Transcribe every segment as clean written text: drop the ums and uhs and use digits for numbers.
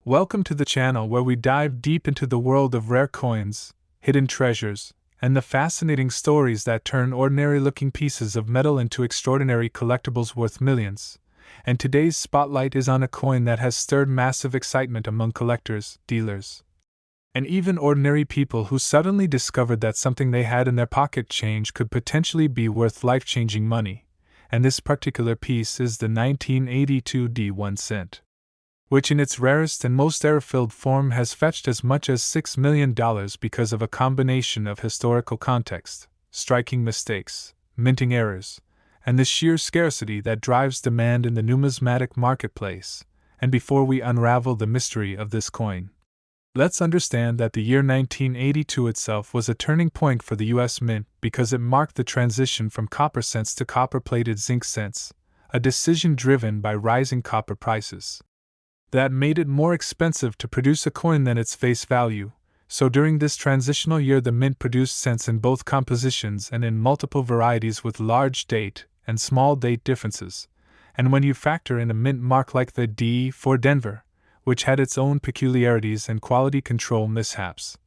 Welcome to the channel where we dive deep into the world of rare coins, hidden treasures, and the fascinating stories that turn ordinary-looking pieces of metal into extraordinary collectibles worth millions. And today's spotlight is on a coin that has stirred massive excitement among collectors, dealers, and even ordinary people who suddenly discovered that something they had in their pocket change could potentially be worth life-changing money. And this particular piece is the 1982 D1 cent, which in its rarest and most error-filled form has fetched as much as $6 million because of a combination of historical context, striking mistakes, minting errors, and the sheer scarcity that drives demand in the numismatic marketplace. And before we unravel the mystery of this coin, let's understand that the year 1982 itself was a turning point for the U.S. Mint because it marked the transition from copper cents to copper-plated zinc cents, a decision driven by rising copper prices that made it more expensive to produce a coin than its face value. So during this transitional year, the Mint produced cents in both compositions and in multiple varieties with large date and small date differences. And when you factor in a mint mark like the D for Denver, which had its own peculiarities and quality control mishaps,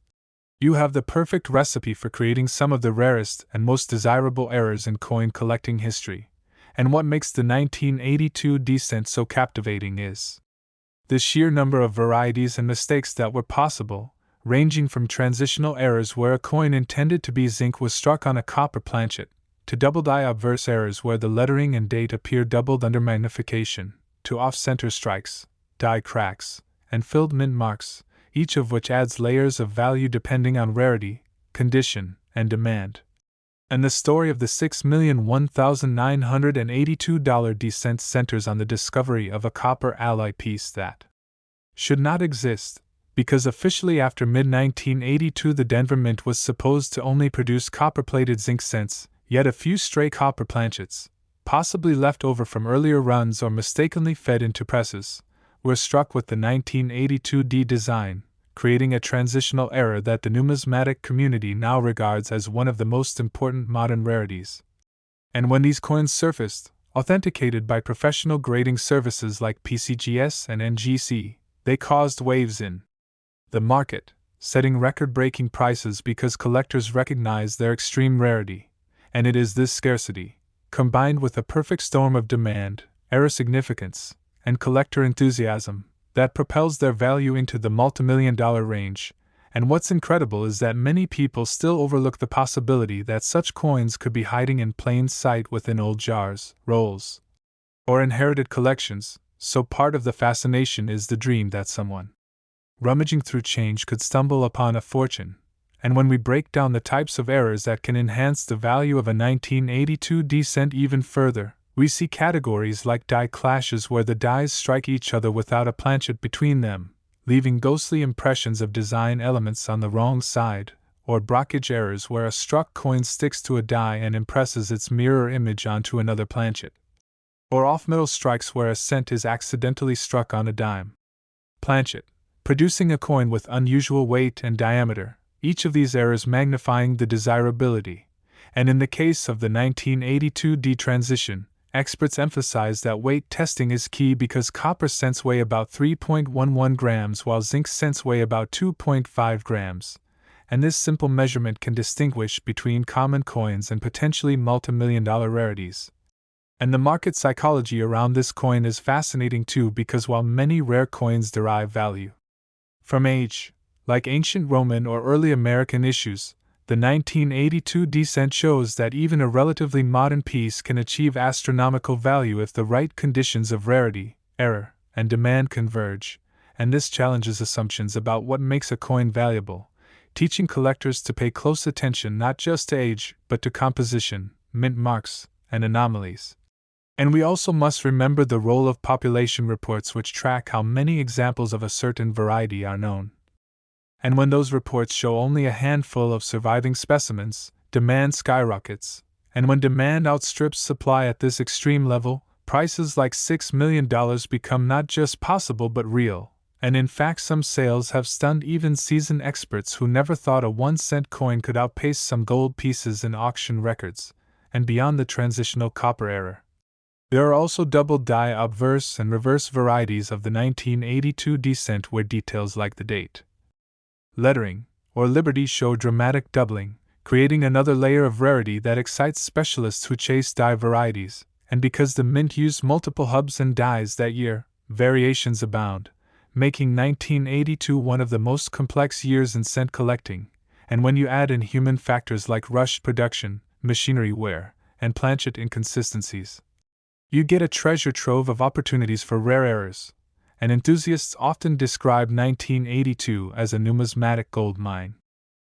you have the perfect recipe for creating some of the rarest and most desirable errors in coin collecting history. And what makes the 1982 D cent so captivating is the sheer number of varieties and mistakes that were possible, ranging from transitional errors where a coin intended to be zinc was struck on a copper planchet, to double-die obverse errors where the lettering and date appear doubled under magnification, to off-center strikes, die cracks, and filled mint marks, each of which adds layers of value depending on rarity, condition, and demand. And the story of the $6,001,982 D cent centers on the discovery of a copper alloy piece that should not exist, because officially after mid-1982 the Denver Mint was supposed to only produce copper-plated zinc cents, yet a few stray copper planchets, possibly left over from earlier runs or mistakenly fed into presses, were struck with the 1982 D design, creating a transitional error that the numismatic community now regards as one of the most important modern rarities. And when these coins surfaced, authenticated by professional grading services like PCGS and NGC, they caused waves in the market, setting record-breaking prices because collectors recognized their extreme rarity. And it is this scarcity, combined with a perfect storm of demand, error significance, and collector enthusiasm, that propels their value into the multimillion-dollar range. And what's incredible is that many people still overlook the possibility that such coins could be hiding in plain sight within old jars, rolls, or inherited collections. So part of the fascination is the dream that someone rummaging through change could stumble upon a fortune. And when we break down the types of errors that can enhance the value of a 1982 D cent even further, we see categories like die clashes where the dies strike each other without a planchet between them, leaving ghostly impressions of design elements on the wrong side, or blockage errors where a struck coin sticks to a die and impresses its mirror image onto another planchet, or off-metal strikes where a cent is accidentally struck on a dime planchet, producing a coin with unusual weight and diameter, each of these errors magnifying the desirability. And in the case of the 1982 D transition, experts emphasize that weight testing is key because copper cents weigh about 3.11 grams while zinc cents weigh about 2.5 grams, and this simple measurement can distinguish between common coins and potentially multimillion-dollar rarities. And the market psychology around this coin is fascinating too because while many rare coins derive value from age, like ancient Roman or early American issues, the 1982 D cent shows that even a relatively modern piece can achieve astronomical value if the right conditions of rarity, error, and demand converge, and this challenges assumptions about what makes a coin valuable, teaching collectors to pay close attention not just to age, but to composition, mint marks, and anomalies. And we also must remember the role of population reports which track how many examples of a certain variety are known. And when those reports show only a handful of surviving specimens, demand skyrockets, and when demand outstrips supply at this extreme level, prices like $6 million become not just possible but real, and in fact some sales have stunned even seasoned experts who never thought a 1-cent coin could outpace some gold pieces in auction records, and beyond the transitional copper era. There are also double-die obverse and reverse varieties of the 1982 descent where details like the date, lettering, or Liberty show dramatic doubling, creating another layer of rarity that excites specialists who chase die varieties, and because the mint used multiple hubs and dies that year, variations abound, making 1982 one of the most complex years in cent collecting, and when you add in human factors like rushed production, machinery wear, and planchet inconsistencies, you get a treasure trove of opportunities for rare errors, and enthusiasts often describe 1982 as a numismatic gold mine.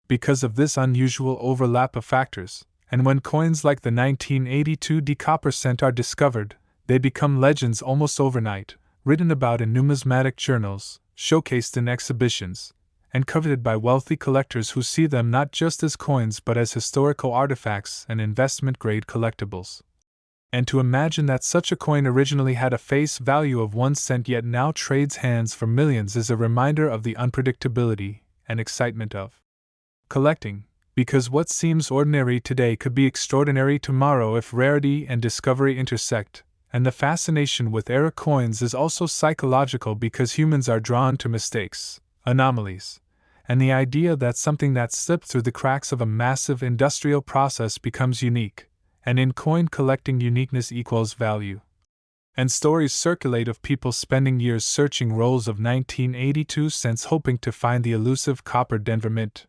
Because of this unusual overlap of factors, and when coins like the 1982 copper cent are discovered, they become legends almost overnight, written about in numismatic journals, showcased in exhibitions, and coveted by wealthy collectors who see them not just as coins but as historical artifacts and investment-grade collectibles. And to imagine that such a coin originally had a face value of 1 cent yet now trades hands for millions is a reminder of the unpredictability and excitement of collecting, because what seems ordinary today could be extraordinary tomorrow if rarity and discovery intersect, and the fascination with era coins is also psychological because humans are drawn to mistakes, anomalies, and the idea that something that slipped through the cracks of a massive industrial process becomes unique. And in coin collecting, uniqueness equals value. And stories circulate of people spending years searching rolls of 1982 cents hoping to find the elusive copper Denver Mint.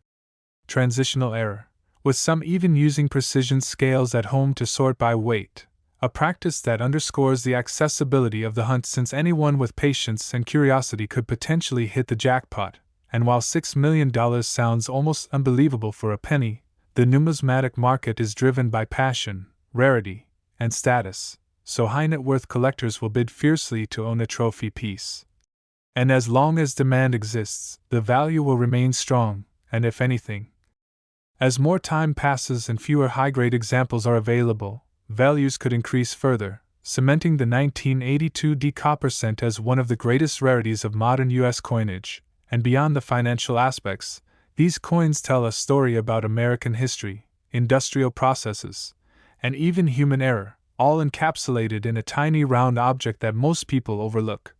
Transitional error, with some even using precision scales at home to sort by weight, a practice that underscores the accessibility of the hunt since anyone with patience and curiosity could potentially hit the jackpot, and while $6 million sounds almost unbelievable for a penny, the numismatic market is driven by passion, rarity, and status, so high net worth collectors will bid fiercely to own a trophy piece. And as long as demand exists, the value will remain strong, and if anything, as more time passes and fewer high-grade examples are available, values could increase further, cementing the 1982 copper cent as one of the greatest rarities of modern U.S. coinage. And beyond the financial aspects, these coins tell a story about American history, industrial processes, and even human error, all encapsulated in a tiny round object that most people overlook.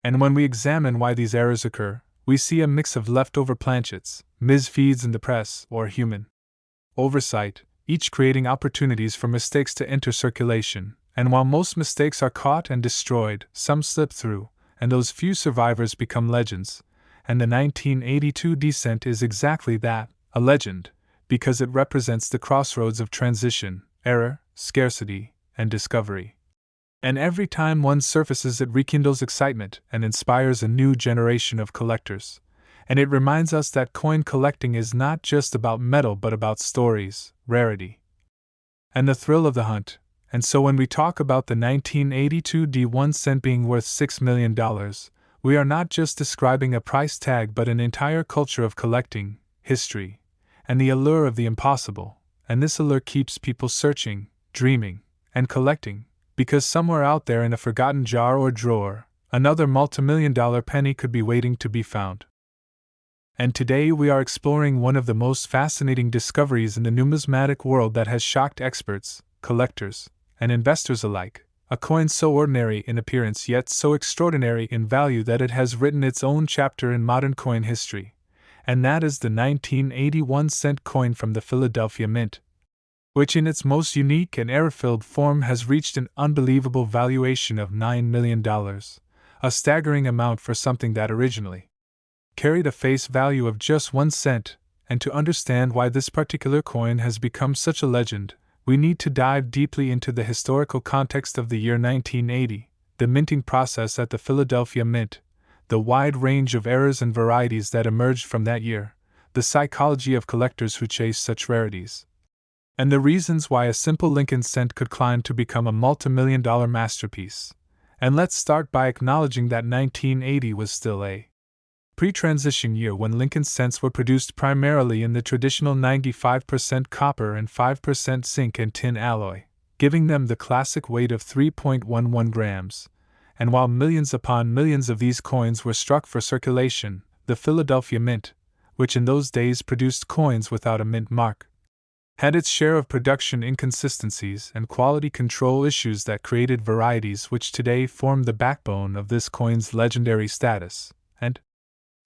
And when we examine why these errors occur, we see a mix of leftover planchets, misfeeds in the press, or human oversight, each creating opportunities for mistakes to enter circulation. And while most mistakes are caught and destroyed, some slip through, and those few survivors become legends. And the 1982 descent is exactly that, a legend, because it represents the crossroads of transition, error, scarcity, and discovery. And every time one surfaces, it rekindles excitement and inspires a new generation of collectors. And it reminds us that coin collecting is not just about metal but about stories, rarity, and the thrill of the hunt. And so when we talk about the 1982 1 cent being worth $6 million, we are not just describing a price tag but an entire culture of collecting, history, and the allure of the impossible. And this allure keeps people searching, dreaming, and collecting, because somewhere out there in a forgotten jar or drawer, another multimillion-dollar penny could be waiting to be found. And today we are exploring one of the most fascinating discoveries in the numismatic world that has shocked experts, collectors, and investors alike. A coin so ordinary in appearance yet so extraordinary in value that it has written its own chapter in modern coin history. And that is the 1981 cent coin from the Philadelphia Mint, which in its most unique and error-filled form has reached an unbelievable valuation of $9 million, a staggering amount for something that originally carried a face value of just 1 cent. And to understand why this particular coin has become such a legend, we need to dive deeply into the historical context of the year 1980, the minting process at the Philadelphia Mint, the wide range of errors and varieties that emerged from that year, the psychology of collectors who chase such rarities, and the reasons why a simple Lincoln cent could climb to become a multimillion-dollar masterpiece. And let's start by acknowledging that 1980 was still a pre-transition year when Lincoln cents were produced primarily in the traditional 95% copper and 5% zinc and tin alloy, giving them the classic weight of 3.11 grams. And while millions upon millions of these coins were struck for circulation, the Philadelphia Mint, which in those days produced coins without a mint mark, had its share of production inconsistencies and quality control issues that created varieties which today form the backbone of this coin's legendary status, and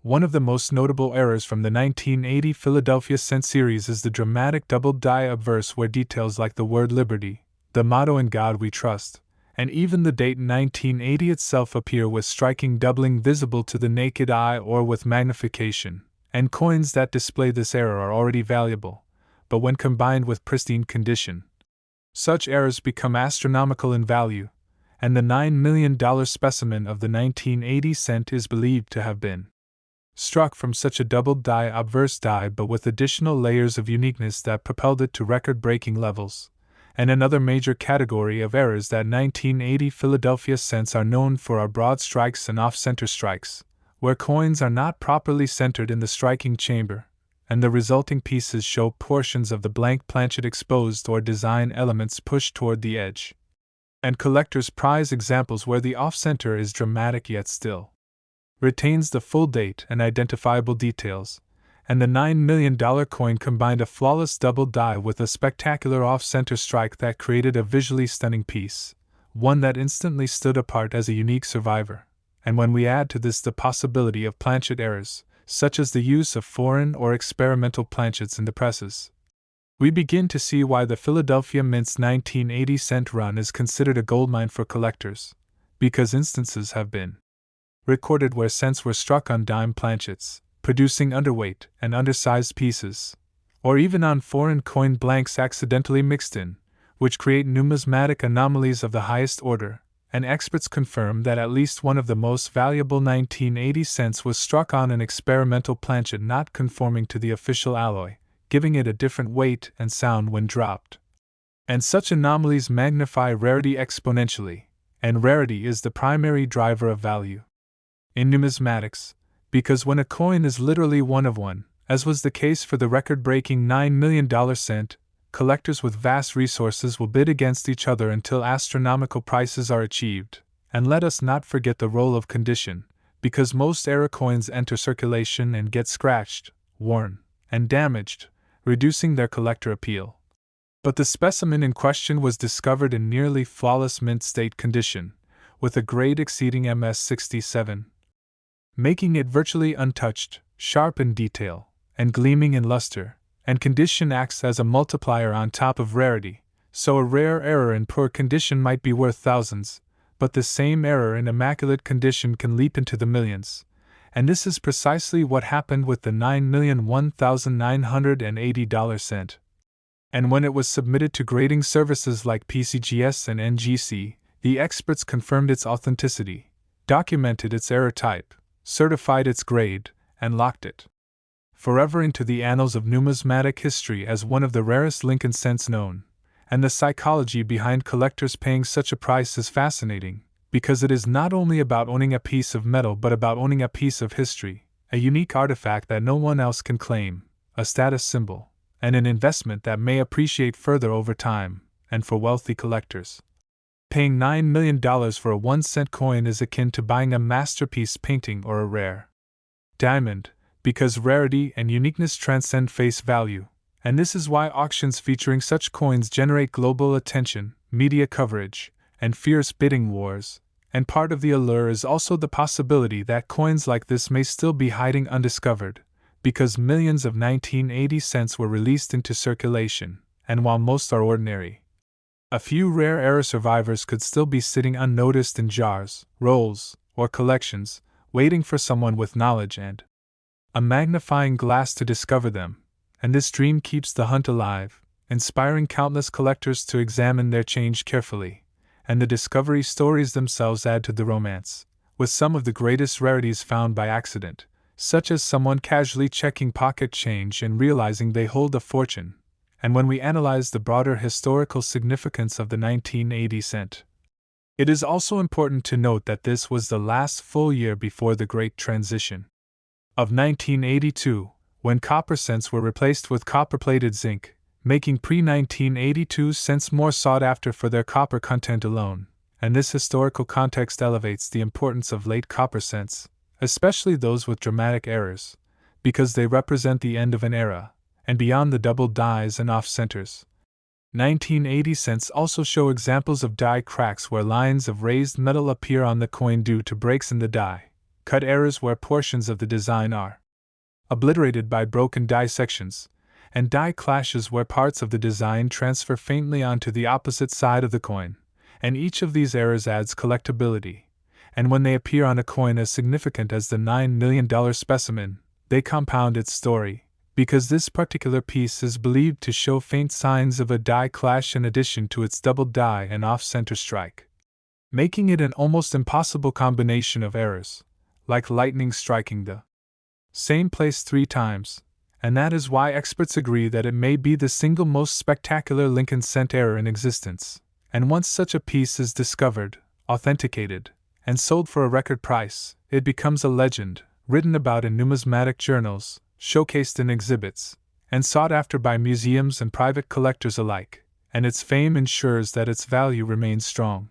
one of the most notable errors from the 1980 Philadelphia cent series is the dramatic double-die obverse where details like the word liberty, the motto "In God We Trust," and even the date 1980 itself appear with striking doubling visible to the naked eye or with magnification, and coins that display this error are already valuable, but when combined with pristine condition, such errors become astronomical in value, and the $9 million specimen of the 1980 cent is believed to have been struck from such a double-die obverse die but with additional layers of uniqueness that propelled it to record-breaking levels. And another major category of errors that 1980 Philadelphia cents are known for are broad strikes and off-center strikes, where coins are not properly centered in the striking chamber, and the resulting pieces show portions of the blank planchet exposed or design elements pushed toward the edge. And collectors prize examples where the off-center is dramatic yet still retains the full date and identifiable details, and the $9 million coin combined a flawless double die with a spectacular off-center strike that created a visually stunning piece, one that instantly stood apart as a unique survivor. And when we add to this the possibility of planchet errors, such as the use of foreign or experimental planchets in the presses, we begin to see why the Philadelphia Mint's 1980 cent run is considered a goldmine for collectors, because instances have been recorded where cents were struck on dime planchets, producing underweight and undersized pieces, or even on foreign coin blanks accidentally mixed in, which create numismatic anomalies of the highest order, and experts confirm that at least one of the most valuable 1980 cents was struck on an experimental planchet not conforming to the official alloy, giving it a different weight and sound when dropped. And such anomalies magnify rarity exponentially, and rarity is the primary driver of value in numismatics, because when a coin is literally one of one, as was the case for the record-breaking $9 million cent, collectors with vast resources will bid against each other until astronomical prices are achieved. And let us not forget the role of condition, because most error coins enter circulation and get scratched, worn, and damaged, reducing their collector appeal. But the specimen in question was discovered in nearly flawless mint state condition, with a grade exceeding MS-67. Making it virtually untouched, sharp in detail, and gleaming in luster, and condition acts as a multiplier on top of rarity, so a rare error in poor condition might be worth thousands, but the same error in immaculate condition can leap into the millions, and this is precisely what happened with the $9,001,980 cent. And when it was submitted to grading services like PCGS and NGC, the experts confirmed its authenticity, documented its error type, certified its grade, and locked it forever into the annals of numismatic history as one of the rarest Lincoln cents known. And the psychology behind collectors paying such a price is fascinating, because it is not only about owning a piece of metal but about owning a piece of history, a unique artifact that no one else can claim, a status symbol, and an investment that may appreciate further over time. And for wealthy collectors, paying $9 million for a 1-cent coin is akin to buying a masterpiece painting or a rare diamond, because rarity and uniqueness transcend face value, and this is why auctions featuring such coins generate global attention, media coverage, and fierce bidding wars. And part of the allure is also the possibility that coins like this may still be hiding undiscovered, because millions of 1980 cents were released into circulation, and while most are ordinary, a few rare error survivors could still be sitting unnoticed in jars, rolls, or collections, waiting for someone with knowledge and a magnifying glass to discover them, and this dream keeps the hunt alive, inspiring countless collectors to examine their change carefully, and the discovery stories themselves add to the romance, with some of the greatest rarities found by accident, such as someone casually checking pocket change and realizing they hold a fortune. And when we analyze the broader historical significance of the 1980 cent, it is also important to note that this was the last full year before the Great Transition of 1982, when copper cents were replaced with copper-plated zinc, making pre-1982 cents more sought after for their copper content alone, and this historical context elevates the importance of late copper cents, especially those with dramatic errors, because they represent the end of an era, and beyond the double dies and off-centers. 1980 cents also show examples of die cracks where lines of raised metal appear on the coin due to breaks in the die, cut errors where portions of the design are obliterated by broken die sections, and die clashes where parts of the design transfer faintly onto the opposite side of the coin, and each of these errors adds collectability, and when they appear on a coin as significant as the $9 million specimen, they compound its story, because this particular piece is believed to show faint signs of a die clash in addition to its double die and off-center strike, making it an almost impossible combination of errors, like lightning striking the same place 3 times, and that is why experts agree that it may be the single most spectacular Lincoln cent error in existence, and once such a piece is discovered, authenticated, and sold for a record price, it becomes a legend, written about in numismatic journals, showcased in exhibits, and sought after by museums and private collectors alike, and its fame ensures that its value remains strong.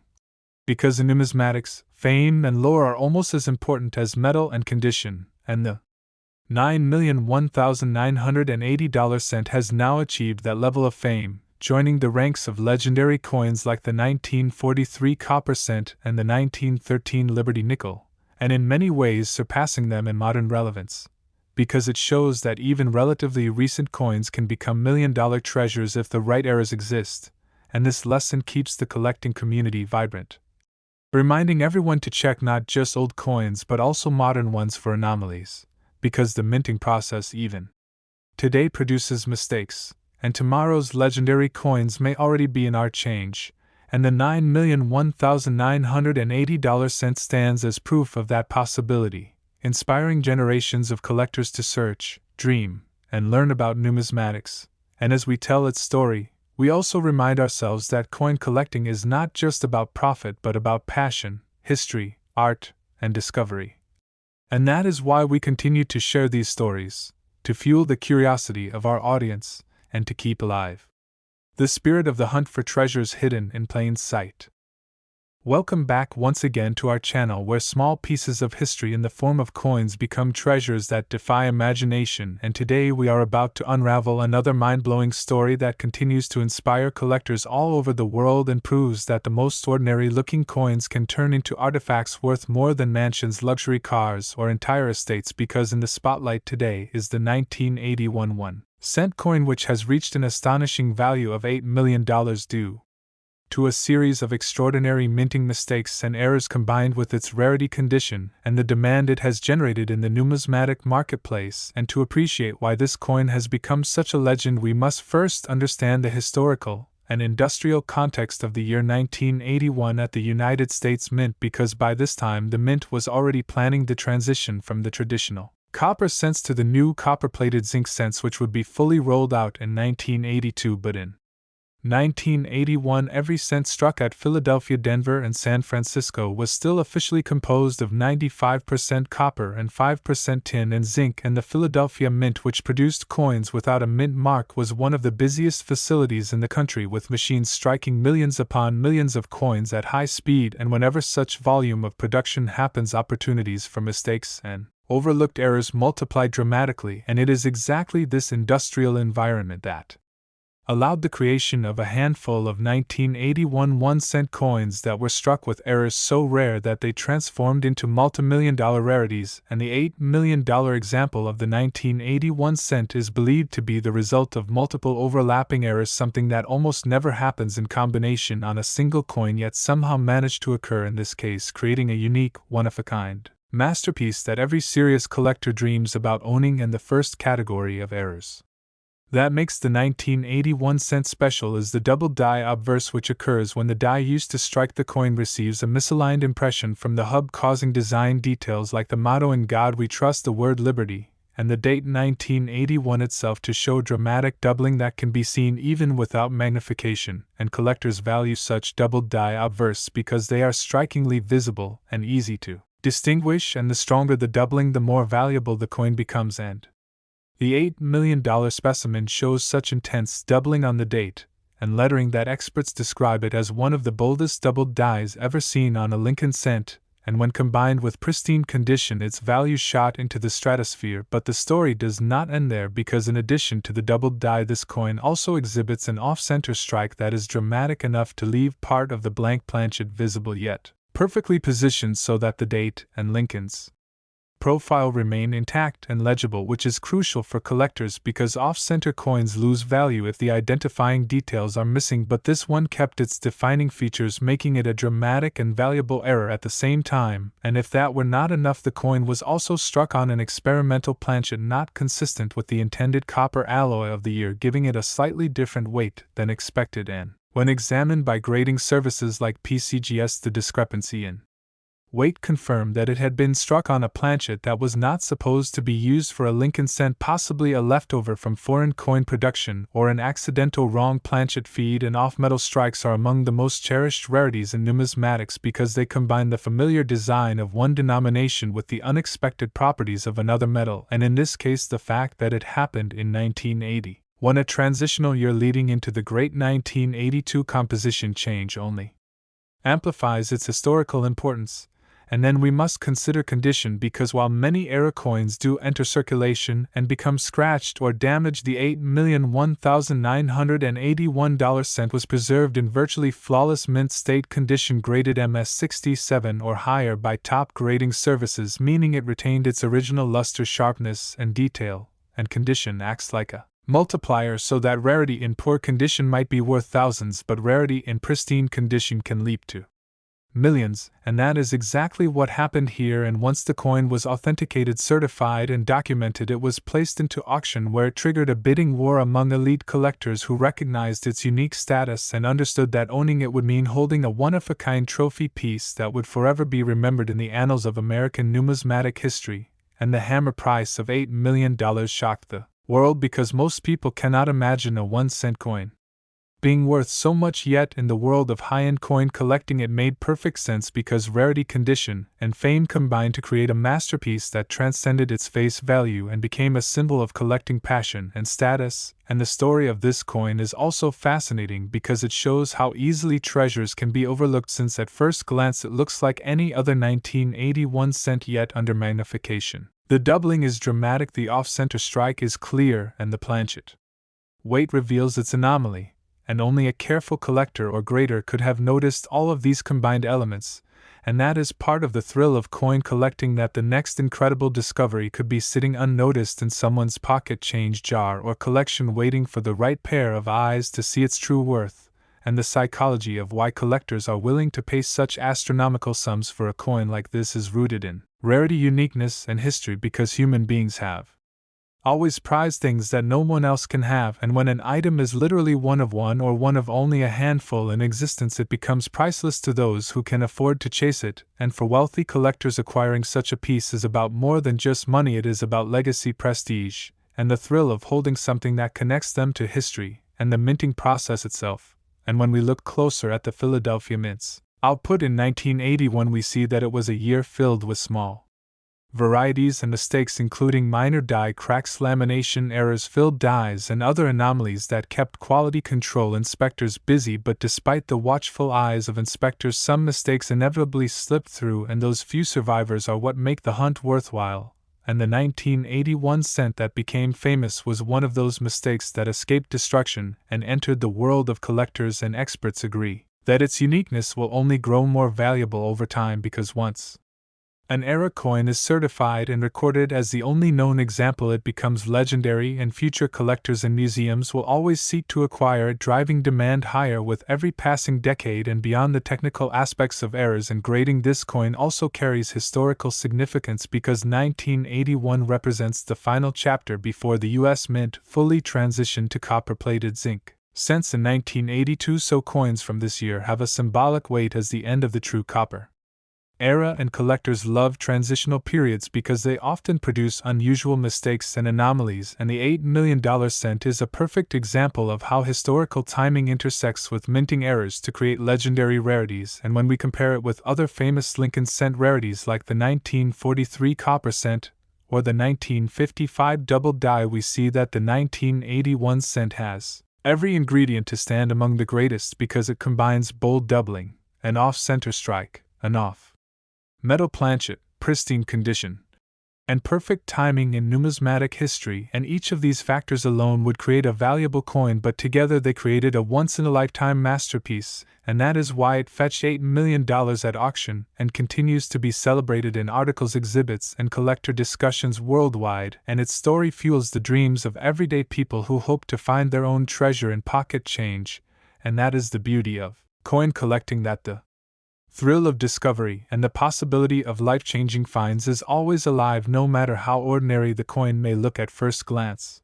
Because in numismatics, fame and lore are almost as important as metal and condition, and the $9,001,980 cent has now achieved that level of fame, joining the ranks of legendary coins like the 1943 copper cent and the 1913 Liberty nickel, and in many ways surpassing them in modern relevance, because it shows that even relatively recent coins can become million-dollar treasures if the right errors exist, and this lesson keeps the collecting community vibrant, reminding everyone to check not just old coins but also modern ones for anomalies, because the minting process even today produces mistakes, and tomorrow's legendary coins may already be in our change, and the $9,001,980 cent stands as proof of that possibility, inspiring generations of collectors to search, dream, and learn about numismatics. And as we tell its story, we also remind ourselves that coin collecting is not just about profit but about passion, history, art, and discovery. And that is why we continue to share these stories, to fuel the curiosity of our audience, and to keep alive the spirit of the hunt for treasures hidden in plain sight. Welcome back once again to our channel where small pieces of history in the form of coins become treasures that defy imagination, and today we are about to unravel another mind-blowing story that continues to inspire collectors all over the world and proves that the most ordinary-looking coins can turn into artifacts worth more than mansions, luxury cars, or entire estates, because in the spotlight today is the 1981 1-cent coin, which has reached an astonishing value of $8 million due to a series of extraordinary minting mistakes and errors combined with its rarity condition and the demand it has generated in the numismatic marketplace. And to appreciate why this coin has become such a legend, we must first understand the historical and industrial context of the year 1981 at the United States Mint, because by this time the Mint was already planning the transition from the traditional copper cents to the new copper-plated zinc cents, which would be fully rolled out in 1982, but in 1981 every cent struck at Philadelphia, Denver, and San Francisco was still officially composed of 95% copper and 5% tin and zinc, and the Philadelphia Mint, which produced coins without a mint mark, was one of the busiest facilities in the country, with machines striking millions upon millions of coins at high speed, and whenever such volume of production happens, opportunities for mistakes and overlooked errors multiply dramatically, and it is exactly this industrial environment that allowed the creation of a handful of 1981 1-cent coins that were struck with errors so rare that they transformed into multimillion-dollar rarities, and the $8 million example of the 1981 cent is believed to be the result of multiple overlapping errors, something that almost never happens in combination on a single coin, yet somehow managed to occur in this case, creating a unique, one-of-a-kind masterpiece that every serious collector dreams about owning. And the first category of errors that makes the 1981 cent special is the double die obverse, which occurs when the die used to strike the coin receives a misaligned impression from the hub, causing design details like the motto "In God We Trust," the word liberty, and the date 1981 itself to show dramatic doubling that can be seen even without magnification, and collectors value such double die obverse because they are strikingly visible and easy to distinguish, and the stronger the doubling, the more valuable the coin becomes. And the $8 million specimen shows such intense doubling on the date and lettering that experts describe it as one of the boldest doubled dies ever seen on a Lincoln cent, and when combined with pristine condition its value shot into the stratosphere. But the story does not end there, because in addition to the doubled die, this coin also exhibits an off-center strike that is dramatic enough to leave part of the blank planchet visible, yet perfectly positioned so that the date and Lincoln's profile remain intact and legible, which is crucial for collectors because off-center coins lose value if the identifying details are missing, but this one kept its defining features, making it a dramatic and valuable error at the same time. And if that were not enough, the coin was also struck on an experimental planchet not consistent with the intended copper alloy of the year, giving it a slightly different weight than expected, and when examined by grading services like PCGS, the discrepancy in weight confirmed that it had been struck on a planchet that was not supposed to be used for a Lincoln cent, possibly a leftover from foreign coin production or an accidental wrong planchet feed. And off-metal strikes are among the most cherished rarities in numismatics because they combine the familiar design of one denomination with the unexpected properties of another metal, and in this case the fact that it happened in 1980, when a transitional year leading into the great 1982 composition change, only amplifies its historical importance. And then we must consider condition, because while many era coins do enter circulation and become scratched or damaged, the $8,001,981 cent was preserved in virtually flawless mint state condition, graded MS67 or higher by top grading services, meaning it retained its original luster, sharpness, and detail, and condition acts like a multiplier so that rarity in poor condition might be worth thousands, but rarity in pristine condition can leap to millions, and that is exactly what happened here. And once the coin was authenticated, certified, and documented, it was placed into auction, where it triggered a bidding war among elite collectors who recognized its unique status and understood that owning it would mean holding a one-of-a-kind trophy piece that would forever be remembered in the annals of American numismatic history. And the hammer price of $8 million shocked the world, because most people cannot imagine a 1-cent coin being worth so much, yet in the world of high-end coin collecting it made perfect sense, because rarity, condition, and fame combined to create a masterpiece that transcended its face value and became a symbol of collecting passion and status. And the story of this coin is also fascinating because it shows how easily treasures can be overlooked, since at first glance it looks like any other 1981 cent, yet under magnification the doubling is dramatic, the off-center strike is clear, and the planchet weight reveals its anomaly. And only a careful collector or grader could have noticed all of these combined elements, and that is part of the thrill of coin collecting, that the next incredible discovery could be sitting unnoticed in someone's pocket change jar or collection, waiting for the right pair of eyes to see its true worth. And the psychology of why collectors are willing to pay such astronomical sums for a coin like this is rooted in rarity, uniqueness, and history, because human beings have always prize things that no one else can have, and when an item is literally one of one or one of only a handful in existence, it becomes priceless to those who can afford to chase it. And for wealthy collectors, acquiring such a piece is about more than just money, it is about legacy, prestige, and the thrill of holding something that connects them to history and the minting process itself. And when we look closer at the Philadelphia Mint's output in 1981, we see that it was a year filled with small varieties and mistakes, including minor die cracks, lamination errors, filled dies, and other anomalies that kept quality control inspectors busy. But despite the watchful eyes of inspectors, some mistakes inevitably slipped through, and those few survivors are what make the hunt worthwhile. And the 1981 cent that became famous was one of those mistakes that escaped destruction and entered the world of collectors, and experts agree that its uniqueness will only grow more valuable over time, because once an era coin is certified and recorded as the only known example, it becomes legendary, and future collectors and museums will always seek to acquire it, driving demand higher with every passing decade. And beyond the technical aspects of errors and grading, this coin also carries historical significance, because 1981 represents the final chapter before the U.S. Mint fully transitioned to copper-plated zinc cents in 1982, so coins from this year have a symbolic weight as the end of the true copper era. And collectors love transitional periods because they often produce unusual mistakes and anomalies, and the $8 million cent is a perfect example of how historical timing intersects with minting errors to create legendary rarities. And when we compare it with other famous Lincoln cent rarities like the 1943 copper cent or the 1955 double die, we see that the 1981 cent has every ingredient to stand among the greatest, because it combines bold doubling, an off-center strike, an off metal planchet, pristine condition, and perfect timing in numismatic history, and each of these factors alone would create a valuable coin, but together they created a once-in-a-lifetime masterpiece, and that is why it fetched $8 million at auction and continues to be celebrated in articles, exhibits, and collector discussions worldwide, and its story fuels the dreams of everyday people who hope to find their own treasure in pocket change, and that is the beauty of coin collecting, that the thrill of discovery and the possibility of life-changing finds is always alive, no matter how ordinary the coin may look at first glance.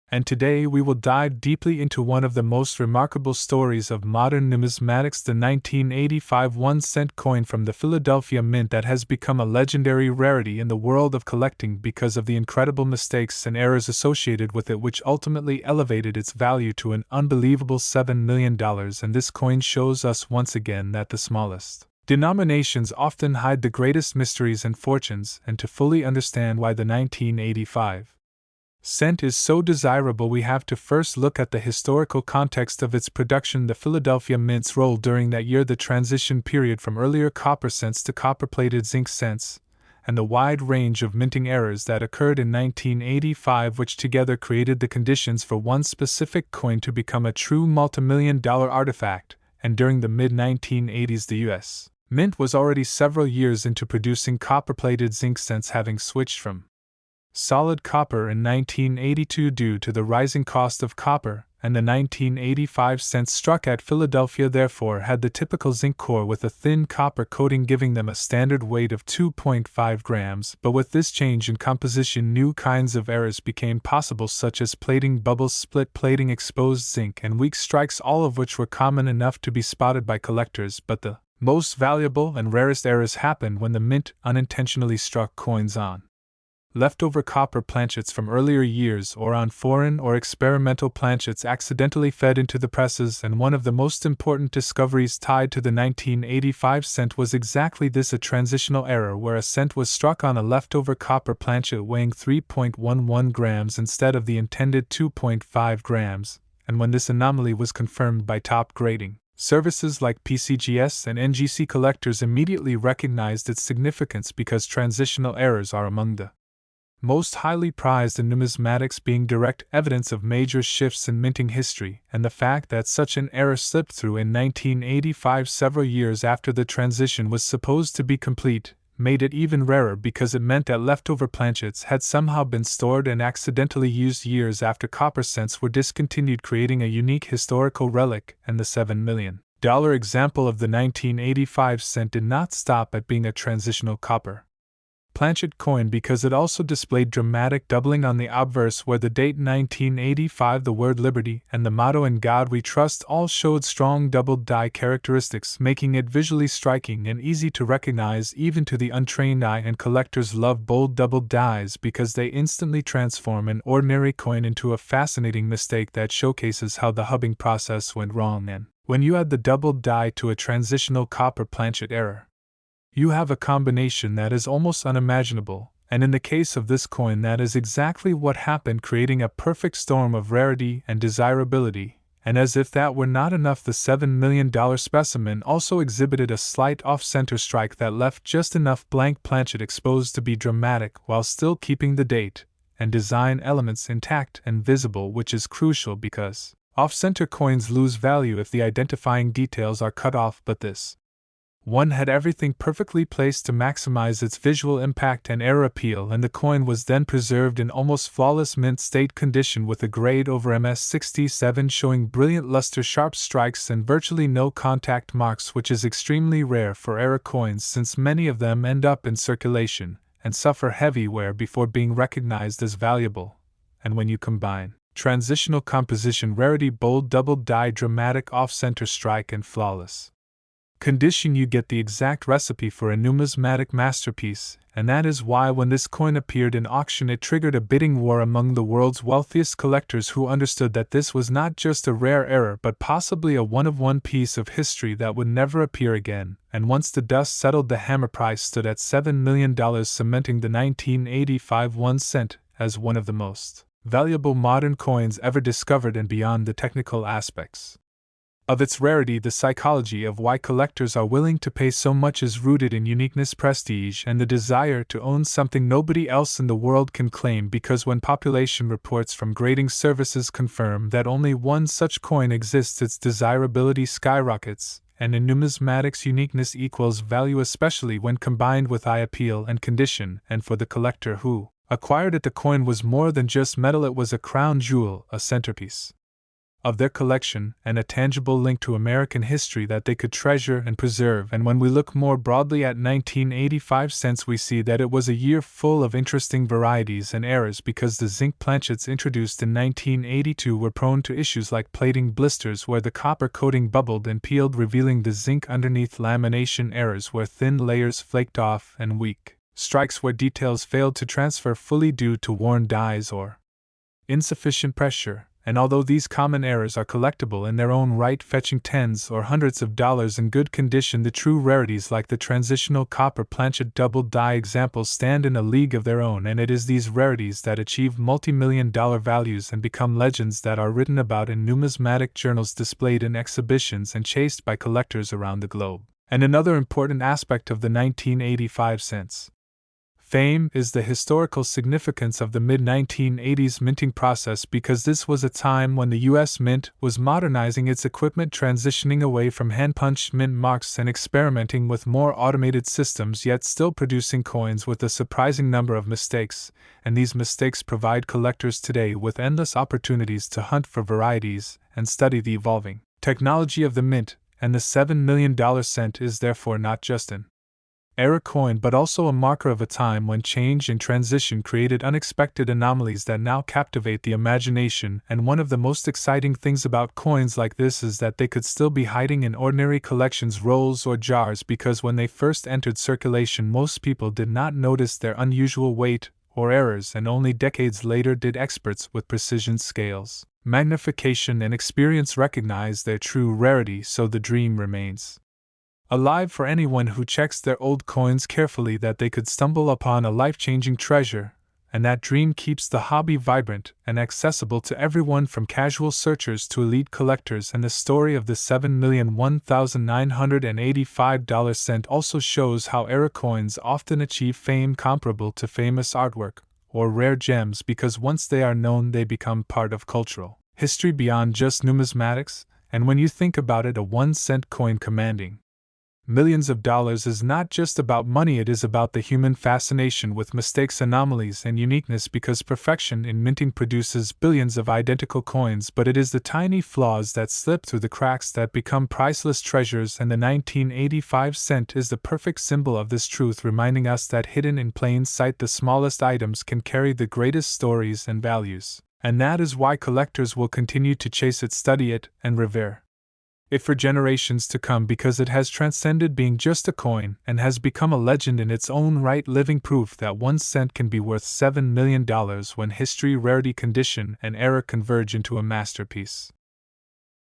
And today we will dive deeply into one of the most remarkable stories of modern numismatics, the 1985 1-cent coin from the Philadelphia Mint that has become a legendary rarity in the world of collecting because of the incredible mistakes and errors associated with it, which ultimately elevated its value to an unbelievable $7 million. And this coin shows us once again that the smallest denominations often hide the greatest mysteries and fortunes, and to fully understand why the 1985 cent is so desirable, we have to first look at the historical context of its production. The Philadelphia Mint's role during that year, the transition period from earlier copper cents to copper-plated zinc cents, and the wide range of minting errors that occurred in 1985, which together created the conditions for one specific coin to become a true multimillion-dollar artifact. And during the mid-1980s, the U.S. Mint was already several years into producing copper-plated zinc cents, having switched from solid copper in 1982 due to the rising cost of copper, and the 1985 cents struck at Philadelphia therefore had the typical zinc core with a thin copper coating, giving them a standard weight of 2.5 grams. But with this change in composition, new kinds of errors became possible, such as plating bubbles, split plating, exposed zinc, and weak strikes, all of which were common enough to be spotted by collectors. But the most valuable and rarest errors happened when the Mint unintentionally struck coins on leftover copper planchets from earlier years, or on foreign or experimental planchets accidentally fed into the presses. And one of the most important discoveries tied to the 1985 cent was exactly this: a transitional error where a cent was struck on a leftover copper planchet weighing 3.11 grams instead of the intended 2.5 grams, and when this anomaly was confirmed by top grading services like PCGS and NGC, collectors immediately recognized its significance because transitional errors are among the most highly prized in numismatics, being direct evidence of major shifts in minting history, and the fact that such an error slipped through in 1985, several years after the transition was supposed to be complete, made it even rarer because it meant that leftover planchets had somehow been stored and accidentally used years after copper cents were discontinued, creating a unique historical relic. And the $7 million example of the 1985 cent did not stop at being a transitional copper planchet coin, because it also displayed dramatic doubling on the obverse, where the date 1985, the word liberty, and the motto "In God We Trust" all showed strong doubled die characteristics, making it visually striking and easy to recognize even to the untrained eye. And collectors love bold doubled dies because they instantly transform an ordinary coin into a fascinating mistake that showcases how the hubbing process went wrong. And when you add the doubled die to a transitional copper planchet error, you have a combination that is almost unimaginable, and in the case of this coin, that is exactly what happened, creating a perfect storm of rarity and desirability. And as if that were not enough, the $7 million specimen also exhibited a slight off-center strike that left just enough blank planchet exposed to be dramatic while still keeping the date and design elements intact and visible, which is crucial because off-center coins lose value if the identifying details are cut off. But this one had everything perfectly placed to maximize its visual impact and error appeal, and the coin was then preserved in almost flawless mint state condition with a grade over MS67 showing brilliant luster, sharp strikes, and virtually no contact marks, which is extremely rare for error coins since many of them end up in circulation and suffer heavy wear before being recognized as valuable. And when you combine transitional composition, rarity, bold double die, dramatic off-center strike, and flawless condition, you get the exact recipe for a numismatic masterpiece. And that is why when this coin appeared in auction, it triggered a bidding war among the world's wealthiest collectors, who understood that this was not just a rare error but possibly a one-of-one piece of history that would never appear again. And once the dust settled, the hammer price stood at $7 million, cementing the 1985 1 cent as one of the most valuable modern coins ever discovered. And beyond the technical aspects, Of its rarity, the psychology of why collectors are willing to pay so much is rooted in uniqueness, prestige, and the desire to own something nobody else in the world can claim, because when population reports from grading services confirm that only one such coin exists, its desirability skyrockets, and in numismatics uniqueness equals value, especially when combined with eye appeal and condition, and for the collector who acquired it, the coin was more than just metal, it was a crown jewel, a centerpiece of their collection, and a tangible link to American history that they could treasure and preserve. And when we look more broadly at 1985 cents, we see that it was a year full of interesting varieties and errors, because the zinc planchets introduced in 1982 were prone to issues like plating blisters where the copper coating bubbled and peeled, revealing the zinc underneath, lamination errors where thin layers flaked off, and weak strikes where details failed to transfer fully due to worn dies or insufficient pressure. And although these common errors are collectible in their own right, fetching tens or hundreds of dollars in good condition, the true rarities like the transitional copper planchet double die examples stand in a league of their own, and it is these rarities that achieve multi-million-dollar values and become legends that are written about in numismatic journals, displayed in exhibitions, and chased by collectors around the globe. And another important aspect of the 1985 cents fame is the historical significance of the mid-1980s minting process, because this was a time when the U.S. Mint was modernizing its equipment, transitioning away from hand-punched mint marks and experimenting with more automated systems, yet still producing coins with a surprising number of mistakes, and these mistakes provide collectors today with endless opportunities to hunt for varieties and study the evolving technology of the mint, and the $7 million cent is therefore not just an era coin, but also a marker of a time when change and transition created unexpected anomalies that now captivate the imagination. And one of the most exciting things about coins like this is that they could still be hiding in ordinary collections' rolls or jars, because when they first entered circulation, most people did not notice their unusual weight or errors, and only decades later did experts with precision scales, magnification, and experience recognize their true rarity. So the dream remains alive for anyone who checks their old coins carefully, that they could stumble upon a life-changing treasure, and that dream keeps the hobby vibrant and accessible to everyone from casual searchers to elite collectors. And the story of the $7,001,985 cent also shows how era coins often achieve fame comparable to famous artwork or rare gems, because once they are known, they become part of cultural history beyond just numismatics. And when you think about it, a 1-cent coin commanding millions of dollars is not just about money, it is about the human fascination with mistakes, anomalies, and uniqueness, because perfection in minting produces billions of identical coins, but it is the tiny flaws that slip through the cracks that become priceless treasures, and the 1985 cent is the perfect symbol of this truth, reminding us that hidden in plain sight, the smallest items can carry the greatest stories and values, and that is why collectors will continue to chase it, study it, and revere it for generations to come, because it has transcended being just a coin and has become a legend in its own right, living proof that 1 cent can be worth $7 million when history, rarity, condition, and era converge into a masterpiece.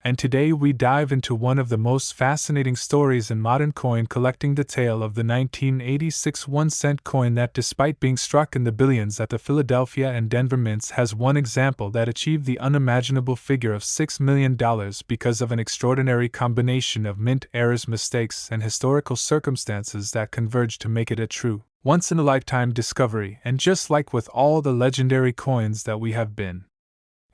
And today we dive into one of the most fascinating stories in modern coin collecting, the tale of the 1986 1-cent coin that, despite being struck in the billions at the Philadelphia and Denver mints, has one example that achieved the unimaginable figure of $6 million because of an extraordinary combination of mint errors, mistakes, and historical circumstances that converged to make it a true, once-in-a-lifetime discovery. And just like with all the legendary coins that we have been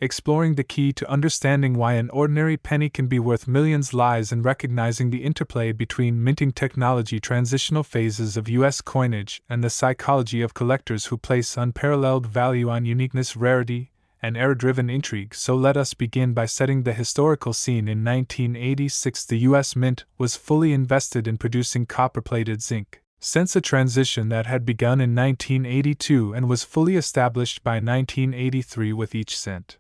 exploring, the key to understanding why an ordinary penny can be worth millions lies in recognizing the interplay between minting technology, transitional phases of U.S. coinage, and the psychology of collectors who place unparalleled value on uniqueness, rarity, and error-driven intrigue. So let us begin by setting the historical scene. In 1986, the U.S. Mint was fully invested in producing copper-plated zinc cents, a transition that had begun in 1982 and was fully established by 1983, with each cent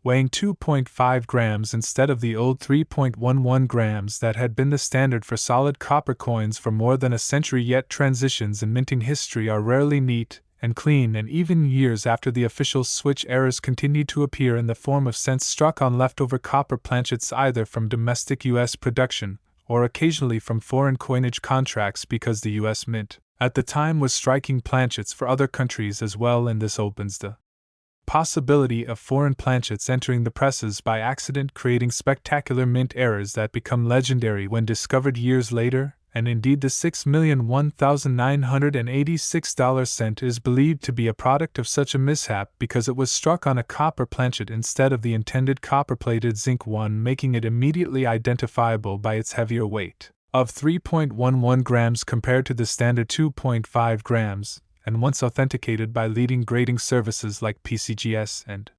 weighing 2.5 grams instead of the old 3.11 grams that had been the standard for solid copper coins for more than a century. Yet transitions in minting history are rarely neat and clean, and even years after the official switch, errors continued to appear in the form of cents struck on leftover copper planchets, either from domestic U.S. production or occasionally from foreign coinage contracts, because the U.S. Mint at the time was striking planchets for other countries as well, and this opens the possibility of foreign planchets entering the presses by accident, creating spectacular mint errors that become legendary when discovered years later, and indeed the $6,001,986 cent is believed to be a product of such a mishap because it was struck on a copper planchet instead of the intended copper-plated zinc one, making it immediately identifiable by its heavier weight of 3.11 grams compared to the standard 2.5 grams, and once authenticated by leading grading services like PCGS and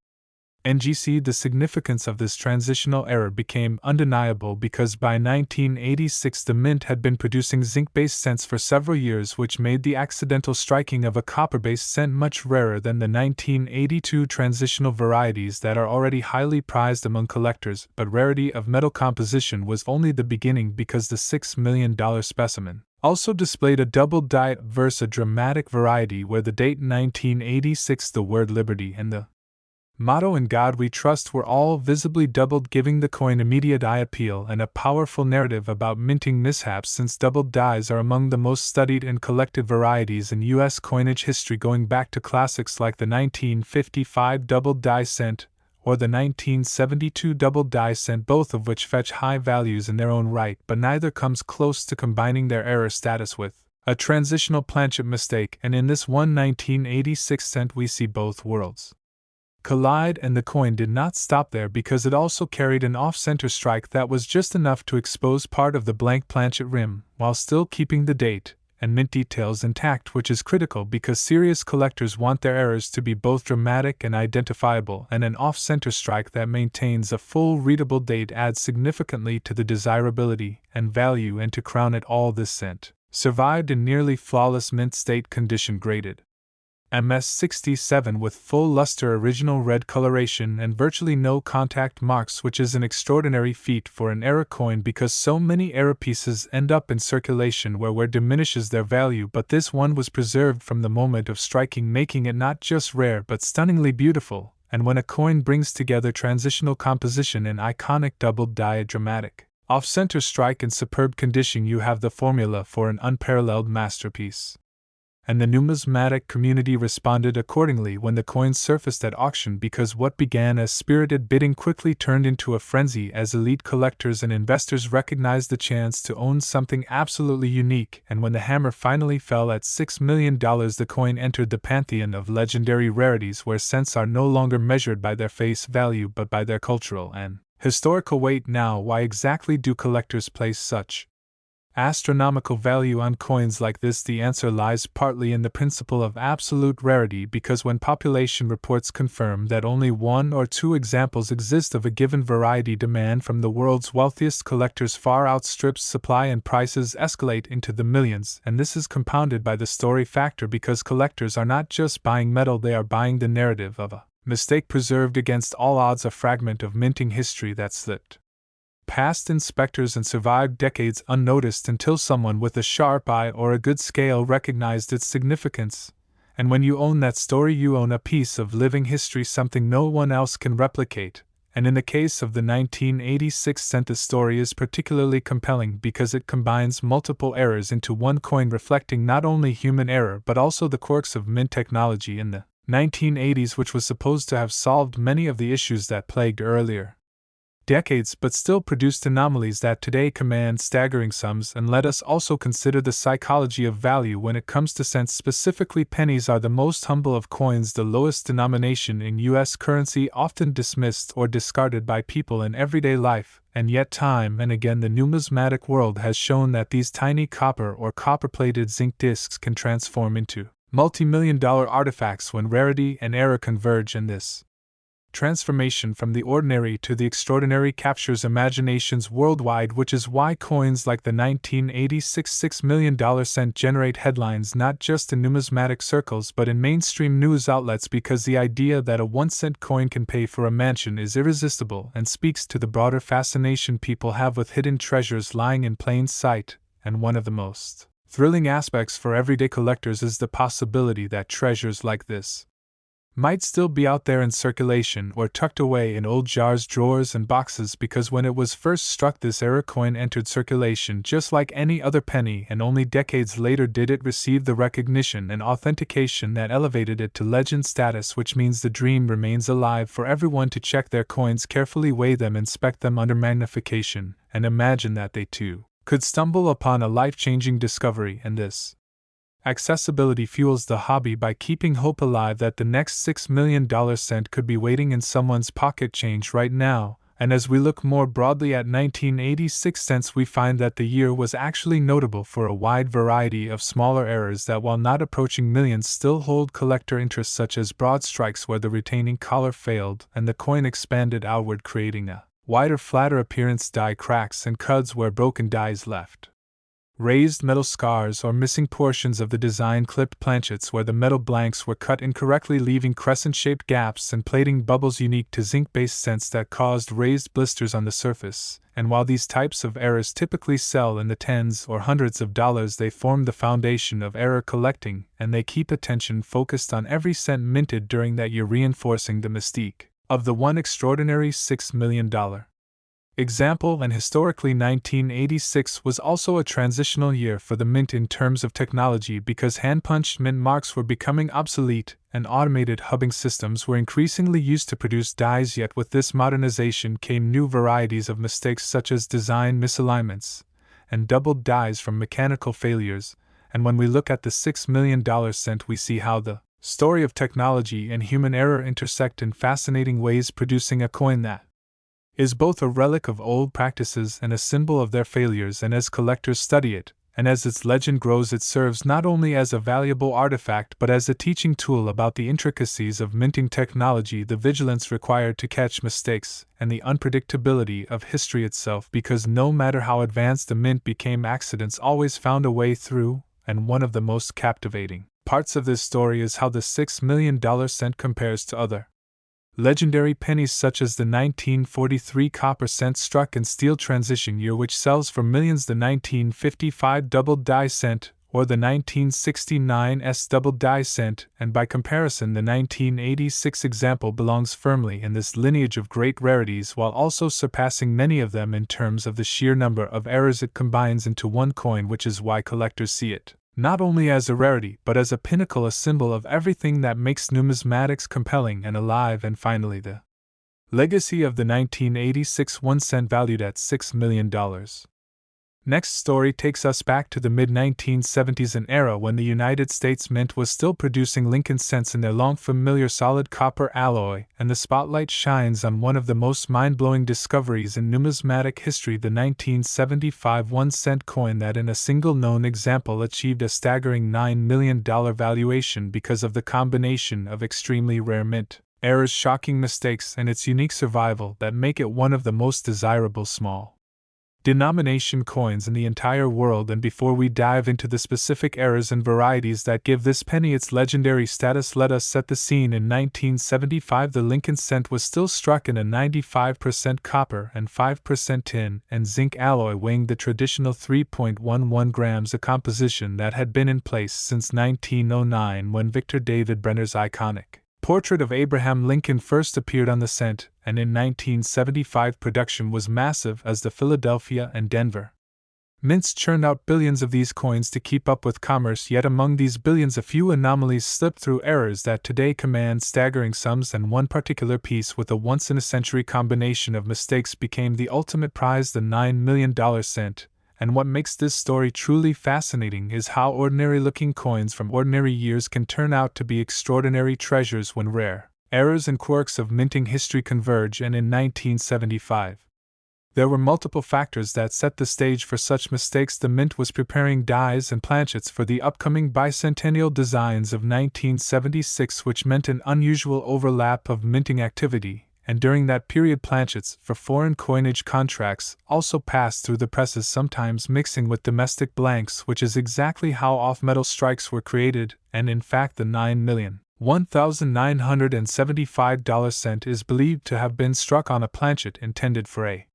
NGC, the significance of this transitional error became undeniable because by 1986 the mint had been producing zinc-based cents for several years, which made the accidental striking of a copper-based cent much rarer than the 1982 transitional varieties that are already highly prized among collectors. But rarity of metal composition was only the beginning, because the $6 million specimen also displayed a doubled die obverse, a dramatic variety where the date 1986, the word liberty, and the motto "In God We Trust" were all visibly doubled, giving the coin immediate eye appeal and a powerful narrative about minting mishaps, since doubled dies are among the most studied and collected varieties in U.S. coinage history, going back to classics like the 1955 doubled die cent or the 1972 doubled die cent, both of which fetch high values in their own right, but neither comes close to combining their error status with a transitional planchet mistake, and in this one 1986 cent we see both worlds collide. And the coin did not stop there, because it also carried an off-center strike that was just enough to expose part of the blank planchet rim, while still keeping the date and mint details intact, which is critical because serious collectors want their errors to be both dramatic and identifiable, and an off-center strike that maintains a full readable date adds significantly to the desirability and value. And to crown it all, this cent survived in nearly flawless mint state condition, graded MS67 with full luster, original red coloration, and virtually no contact marks, which is an extraordinary feat for an error coin because so many error pieces end up in circulation where diminishes their value, but this one was preserved from the moment of striking, making it not just rare but stunningly beautiful. And when a coin brings together transitional composition and iconic doubled die, a dramatic off-center strike, and superb condition, you have the formula for an unparalleled masterpiece. And the numismatic community responded accordingly when the coin surfaced at auction, because what began as spirited bidding quickly turned into a frenzy as elite collectors and investors recognized the chance to own something absolutely unique. And when the hammer finally fell at $6 million, the coin entered the pantheon of legendary rarities, where cents are no longer measured by their face value but by their cultural and historical weight. Now, why exactly do collectors place such astronomical value on coins like this? The answer lies partly in the principle of absolute rarity, because when population reports confirm that only one or two examples exist of a given variety, demand from the world's wealthiest collectors far outstrips supply and prices escalate into the millions. And this is compounded by the story factor, because collectors are not just buying metal, they are buying the narrative of a mistake preserved against all odds, a fragment of minting history that slipped past inspectors and survived decades unnoticed until someone with a sharp eye or a good scale recognized its significance. And when you own that story, you own a piece of living history, something no one else can replicate. And in the case of the 1986 cent, the story is particularly compelling because it combines multiple errors into one coin, reflecting not only human error but also the quirks of mint technology in the 1980s, which was supposed to have solved many of the issues that plagued earlier decades, but still produced anomalies that today command staggering sums. And let us also consider the psychology of value when it comes to cents. Specifically, pennies are the most humble of coins, the lowest denomination in U.S. currency, often dismissed or discarded by people in everyday life, and yet time and again the numismatic world has shown that these tiny copper or copper-plated zinc discs can transform into multi-million-dollar artifacts when rarity and error converge, and this transformation from the ordinary to the extraordinary captures imaginations worldwide, which is why coins like the 1986 $6 million cent generate headlines not just in numismatic circles but in mainstream news outlets, because the idea that a 1-cent coin can pay for a mansion is irresistible and speaks to the broader fascination people have with hidden treasures lying in plain sight. And one of the most thrilling aspects for everyday collectors is the possibility that treasures like this might still be out there in circulation or tucked away in old jars, drawers, and boxes, because when it was first struck, this era coin entered circulation just like any other penny, and only decades later did it receive the recognition and authentication that elevated it to legend status, which means the dream remains alive for everyone to check their coins, carefully weigh them, inspect them under magnification, and imagine that they too could stumble upon a life-changing discovery. And this accessibility fuels the hobby by keeping hope alive that the next $6 million cent could be waiting in someone's pocket change right now. And as we look more broadly at 1986 cents, we find that the year was actually notable for a wide variety of smaller errors that, while not approaching millions, still hold collector interest, such as broad strikes where the retaining collar failed and the coin expanded outward, creating a wider, flatter appearance, die cracks and cuds where broken dies left raised metal scars or missing portions of the design, clipped planchets where the metal blanks were cut incorrectly, leaving crescent-shaped gaps, and plating bubbles unique to zinc-based cents that caused raised blisters on the surface. And while these types of errors typically sell in the tens or hundreds of dollars, they form the foundation of error collecting, and they keep attention focused on every cent minted during that year, reinforcing the mystique of the one extraordinary $6 million example. And historically, 1986 was also a transitional year for the mint in terms of technology, because hand-punched mint marks were becoming obsolete and automated hubbing systems were increasingly used to produce dies. Yet with this modernization came new varieties of mistakes, such as design misalignments and doubled dies from mechanical failures. And when we look at the $6 million cent, we see how the story of technology and human error intersect in fascinating ways, producing a coin that is both a relic of old practices and a symbol of their failures. And as collectors study it, and as its legend grows, it serves not only as a valuable artifact but as a teaching tool about the intricacies of minting technology, the vigilance required to catch mistakes, and the unpredictability of history itself, because no matter how advanced the mint became, accidents always found a way through. And one of the most captivating parts of this story is how the $6 million cent compares to other legendary pennies, such as the 1943 copper cent struck in steel transition year, which sells for millions, the 1955 double die cent, or the 1969 double die cent, and by comparison the 1986 example belongs firmly in this lineage of great rarities, while also surpassing many of them in terms of the sheer number of errors it combines into one coin, which is why collectors see it not only as a rarity but as a pinnacle, a symbol of everything that makes numismatics compelling and alive. And finally, the legacy of the 1986 1 cent, valued at $6 million. Next story takes us back to the mid-1970s, an era when the United States Mint was still producing Lincoln cents in their long-familiar solid copper alloy, and the spotlight shines on one of the most mind-blowing discoveries in numismatic history, the 1975 1-cent coin that in a single known example achieved a staggering $9 million valuation because of the combination of extremely rare mint errors, shocking mistakes, and its unique survival that make it one of the most desirable small denomination coins in the entire world. And before we dive into the specific errors and varieties that give this penny its legendary status, let us set the scene. In 1975, the Lincoln cent was still struck in a 95% copper and 5% tin and zinc alloy, weighing the traditional 3.11 grams, a composition that had been in place since 1909, when Victor David Brenner's iconic portrait of Abraham Lincoln first appeared on the cent, and in 1975 production was massive as the Philadelphia and Denver mints churned out billions of these coins to keep up with commerce. Yet among these billions, a few anomalies slipped through, errors that today command staggering sums, and one particular piece with a once-in-a-century combination of mistakes became the ultimate prize, the $9 million cent. And what makes this story truly fascinating is how ordinary-looking coins from ordinary years can turn out to be extraordinary treasures when rare errors and quirks of minting history converge. And in 1975, there were multiple factors that set the stage for such mistakes. The mint was preparing dies and planchets for the upcoming bicentennial designs of 1976, which meant an unusual overlap of minting activity. And during that period, planchets for foreign coinage contracts also passed through the presses, sometimes mixing with domestic blanks, which is exactly how off-metal strikes were created. And in fact, the $9,001,975 cent is believed to have been struck on a planchet intended for a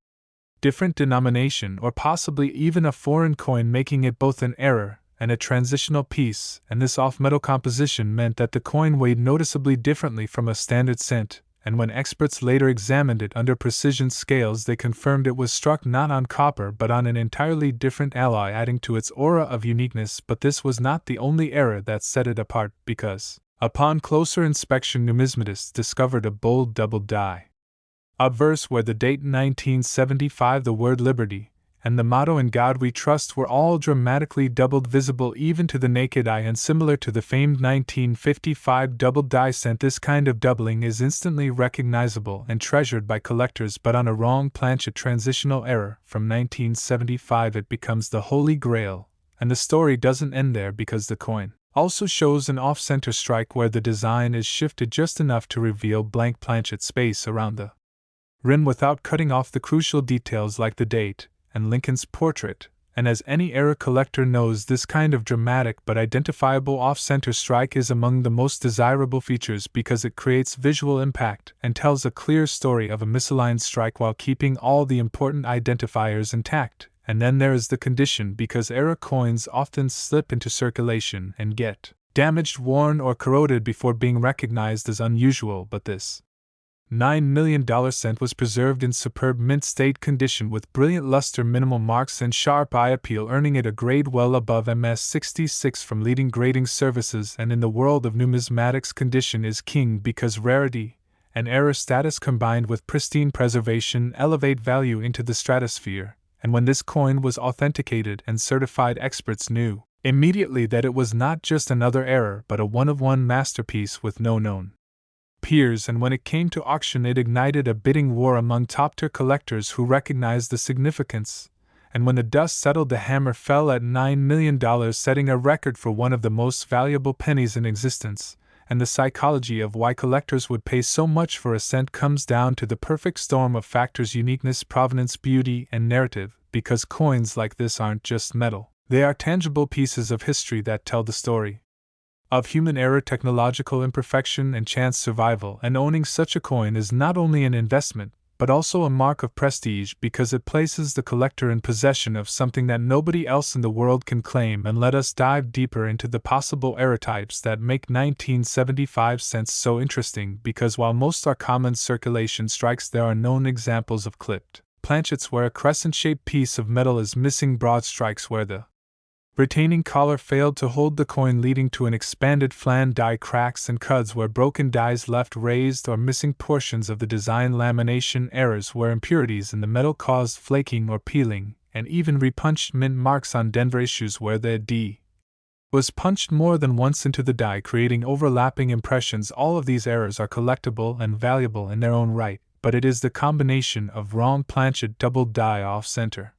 different denomination, or possibly even a foreign coin, making it both an error and a transitional piece, and this off-metal composition meant that the coin weighed noticeably differently from a standard cent, and when experts later examined it under precision scales they confirmed it was struck not on copper but on an entirely different alloy, adding to its aura of uniqueness. But this was not the only error that set it apart, because, upon closer inspection, numismatists discovered a bold double die obverse where the date 1975, the word liberty, and the motto "In God We Trust" were all dramatically doubled, visible even to the naked eye, and similar to the famed 1955 double die cent. This kind of doubling is instantly recognizable and treasured by collectors, but on a wrong planchet transitional error from 1975 it becomes the holy grail, and the story doesn't end there, because the coin also shows an off-center strike where the design is shifted just enough to reveal blank planchet space around the rim without cutting off the crucial details like the date and Lincoln's portrait, and as any era collector knows, this kind of dramatic but identifiable off-center strike is among the most desirable features because it creates visual impact and tells a clear story of a misaligned strike while keeping all the important identifiers intact. And then there is the condition, because era coins often slip into circulation and get damaged, worn, or corroded before being recognized as unusual, but this $9 million cent was preserved in superb mint state condition with brilliant luster, minimal marks, and sharp eye appeal, earning it a grade well above MS 66 from leading grading services. And in the world of numismatics, condition is king, because rarity and era status combined with pristine preservation elevate value into the stratosphere. And when this coin was authenticated and certified, experts knew immediately that it was not just another error but a one-of-one masterpiece with no known peers. And when it came to auction, it ignited a bidding war among top-tier collectors who recognized the significance, and when the dust settled, the hammer fell at $9 million, setting a record for one of the most valuable pennies in existence. And the psychology of why collectors would pay so much for a cent comes down to the perfect storm of factors: uniqueness, provenance, beauty, and narrative, because coins like this aren't just metal, they are tangible pieces of history that tell the story of human error, technological imperfection, and chance survival. And owning such a coin is not only an investment, but also a mark of prestige, because it places the collector in possession of something that nobody else in the world can claim. And let us dive deeper into the possible error types that make 1975 cents so interesting, because while most are common circulation strikes, there are known examples of clipped planchets where a crescent-shaped piece of metal is missing, broad strikes where the retaining collar failed to hold the coin, leading to an expanded flan, die cracks and cuds where broken dies left raised or missing portions of the design, lamination errors where impurities in the metal caused flaking or peeling, and even repunched mint marks on Denver issues where the D was punched more than once into the die, creating overlapping impressions. All of these errors are collectible and valuable in their own right, but it is the combination of wrong planchet, double die, off-center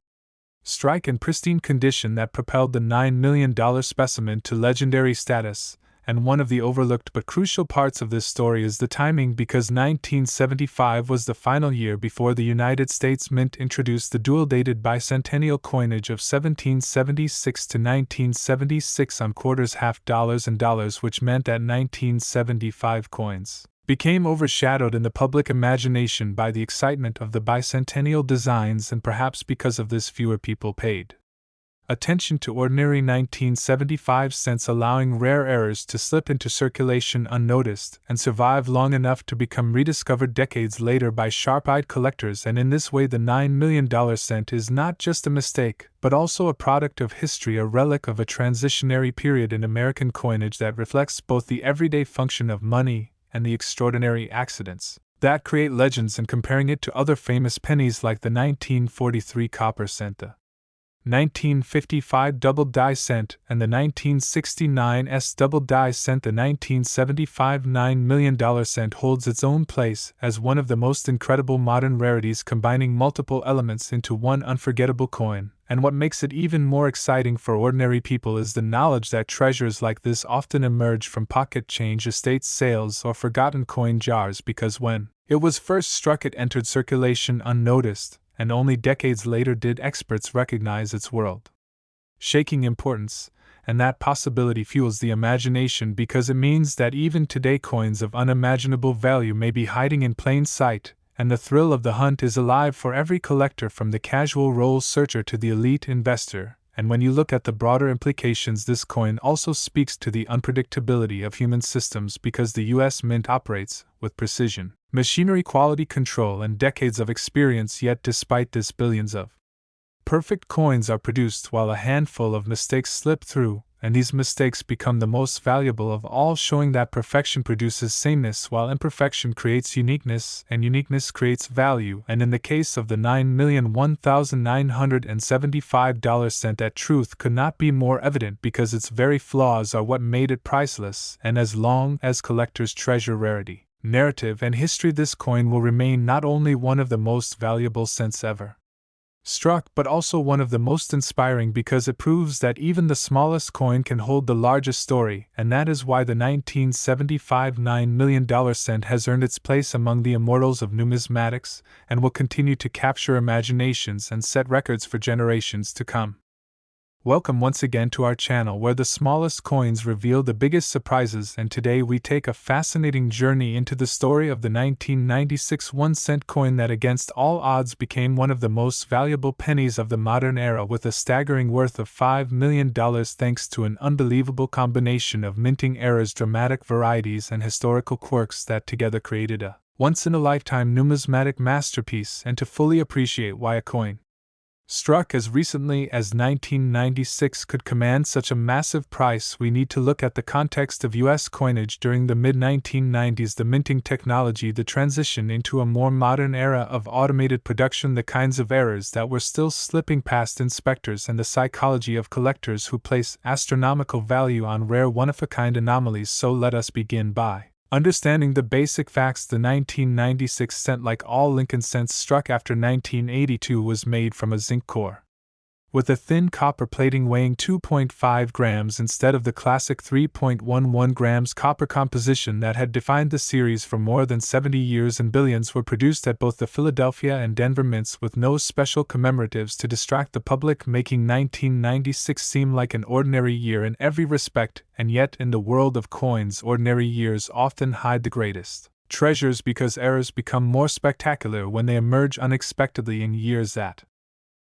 strike, and pristine condition that propelled the $9 million specimen to legendary status. And one of the overlooked but crucial parts of this story is the timing, because 1975 was the final year before the United States Mint introduced the dual-dated bicentennial coinage of 1776 to 1976 on quarters, half dollars, and dollars, which meant that 1975 coins became overshadowed in the public imagination by the excitement of the bicentennial designs, and perhaps because of this fewer people paid attention to ordinary 1975 cents, allowing rare errors to slip into circulation unnoticed and survive long enough to become rediscovered decades later by sharp-eyed collectors. And in this way, the $9 million cent is not just a mistake, but also a product of history, a relic of a transitionary period in American coinage that reflects both the everyday function of money and the extraordinary accidents that create legends. And comparing it to other famous pennies like the 1943 copper cent, the 1955 double die cent, and the 1969 double die cent, the 1975 $9 million cent holds its own place as one of the most incredible modern rarities, combining multiple elements into one unforgettable coin. And what makes it even more exciting for ordinary people is the knowledge that treasures like this often emerge from pocket change, estate sales, or forgotten coin jars, because when it was first struck it entered circulation unnoticed, and only decades later did experts recognize its world-shaking importance. And that possibility fuels the imagination, because it means that even today coins of unimaginable value may be hiding in plain sight, and the thrill of the hunt is alive for every collector, from the casual roll searcher to the elite investor. And when you look at the broader implications, this coin also speaks to the unpredictability of human systems because the US Mint operates with precision, machinery quality control, and decades of experience, yet despite this, billions of perfect coins are produced while a handful of mistakes slip through, and these mistakes become the most valuable of all, showing that perfection produces sameness while imperfection creates uniqueness, and uniqueness creates value. And in the case of the $9,001,975 cent, that truth could not be more evident because its very flaws are what made it priceless, and as long as collectors treasure rarity, narrative, and history, this coin will remain not only one of the most valuable cents ever struck, but also one of the most inspiring because it proves that even the smallest coin can hold the largest story, and that is why the 1975 $9 million cent has earned its place among the immortals of numismatics and will continue to capture imaginations and set records for generations to come. Welcome once again to our channel where the smallest coins reveal the biggest surprises, and today we take a fascinating journey into the story of the 1996 1-cent coin that against all odds became one of the most valuable pennies of the modern era with a staggering worth of $5 million thanks to an unbelievable combination of minting errors, dramatic varieties, and historical quirks that together created a once-in-a-lifetime numismatic masterpiece. And to fully appreciate why a coin struck as recently as 1996 could command such a massive price, we need to look at the context of U.S. coinage during the mid-1990s, the minting technology, the transition into a more modern era of automated production, the kinds of errors that were still slipping past inspectors, and the psychology of collectors who place astronomical value on rare one-of-a-kind anomalies. So let us begin by understanding the basic facts. The 1996 cent, like all Lincoln cents struck after 1982, was made from a zinc core, with a thin copper plating weighing 2.5 grams instead of the classic 3.11 grams copper composition that had defined the series for more than 70 years, and billions were produced at both the Philadelphia and Denver mints with no special commemoratives to distract the public, making 1996 seem like an ordinary year in every respect. And yet, in the world of coins, ordinary years often hide the greatest treasures because errors become more spectacular when they emerge unexpectedly in years that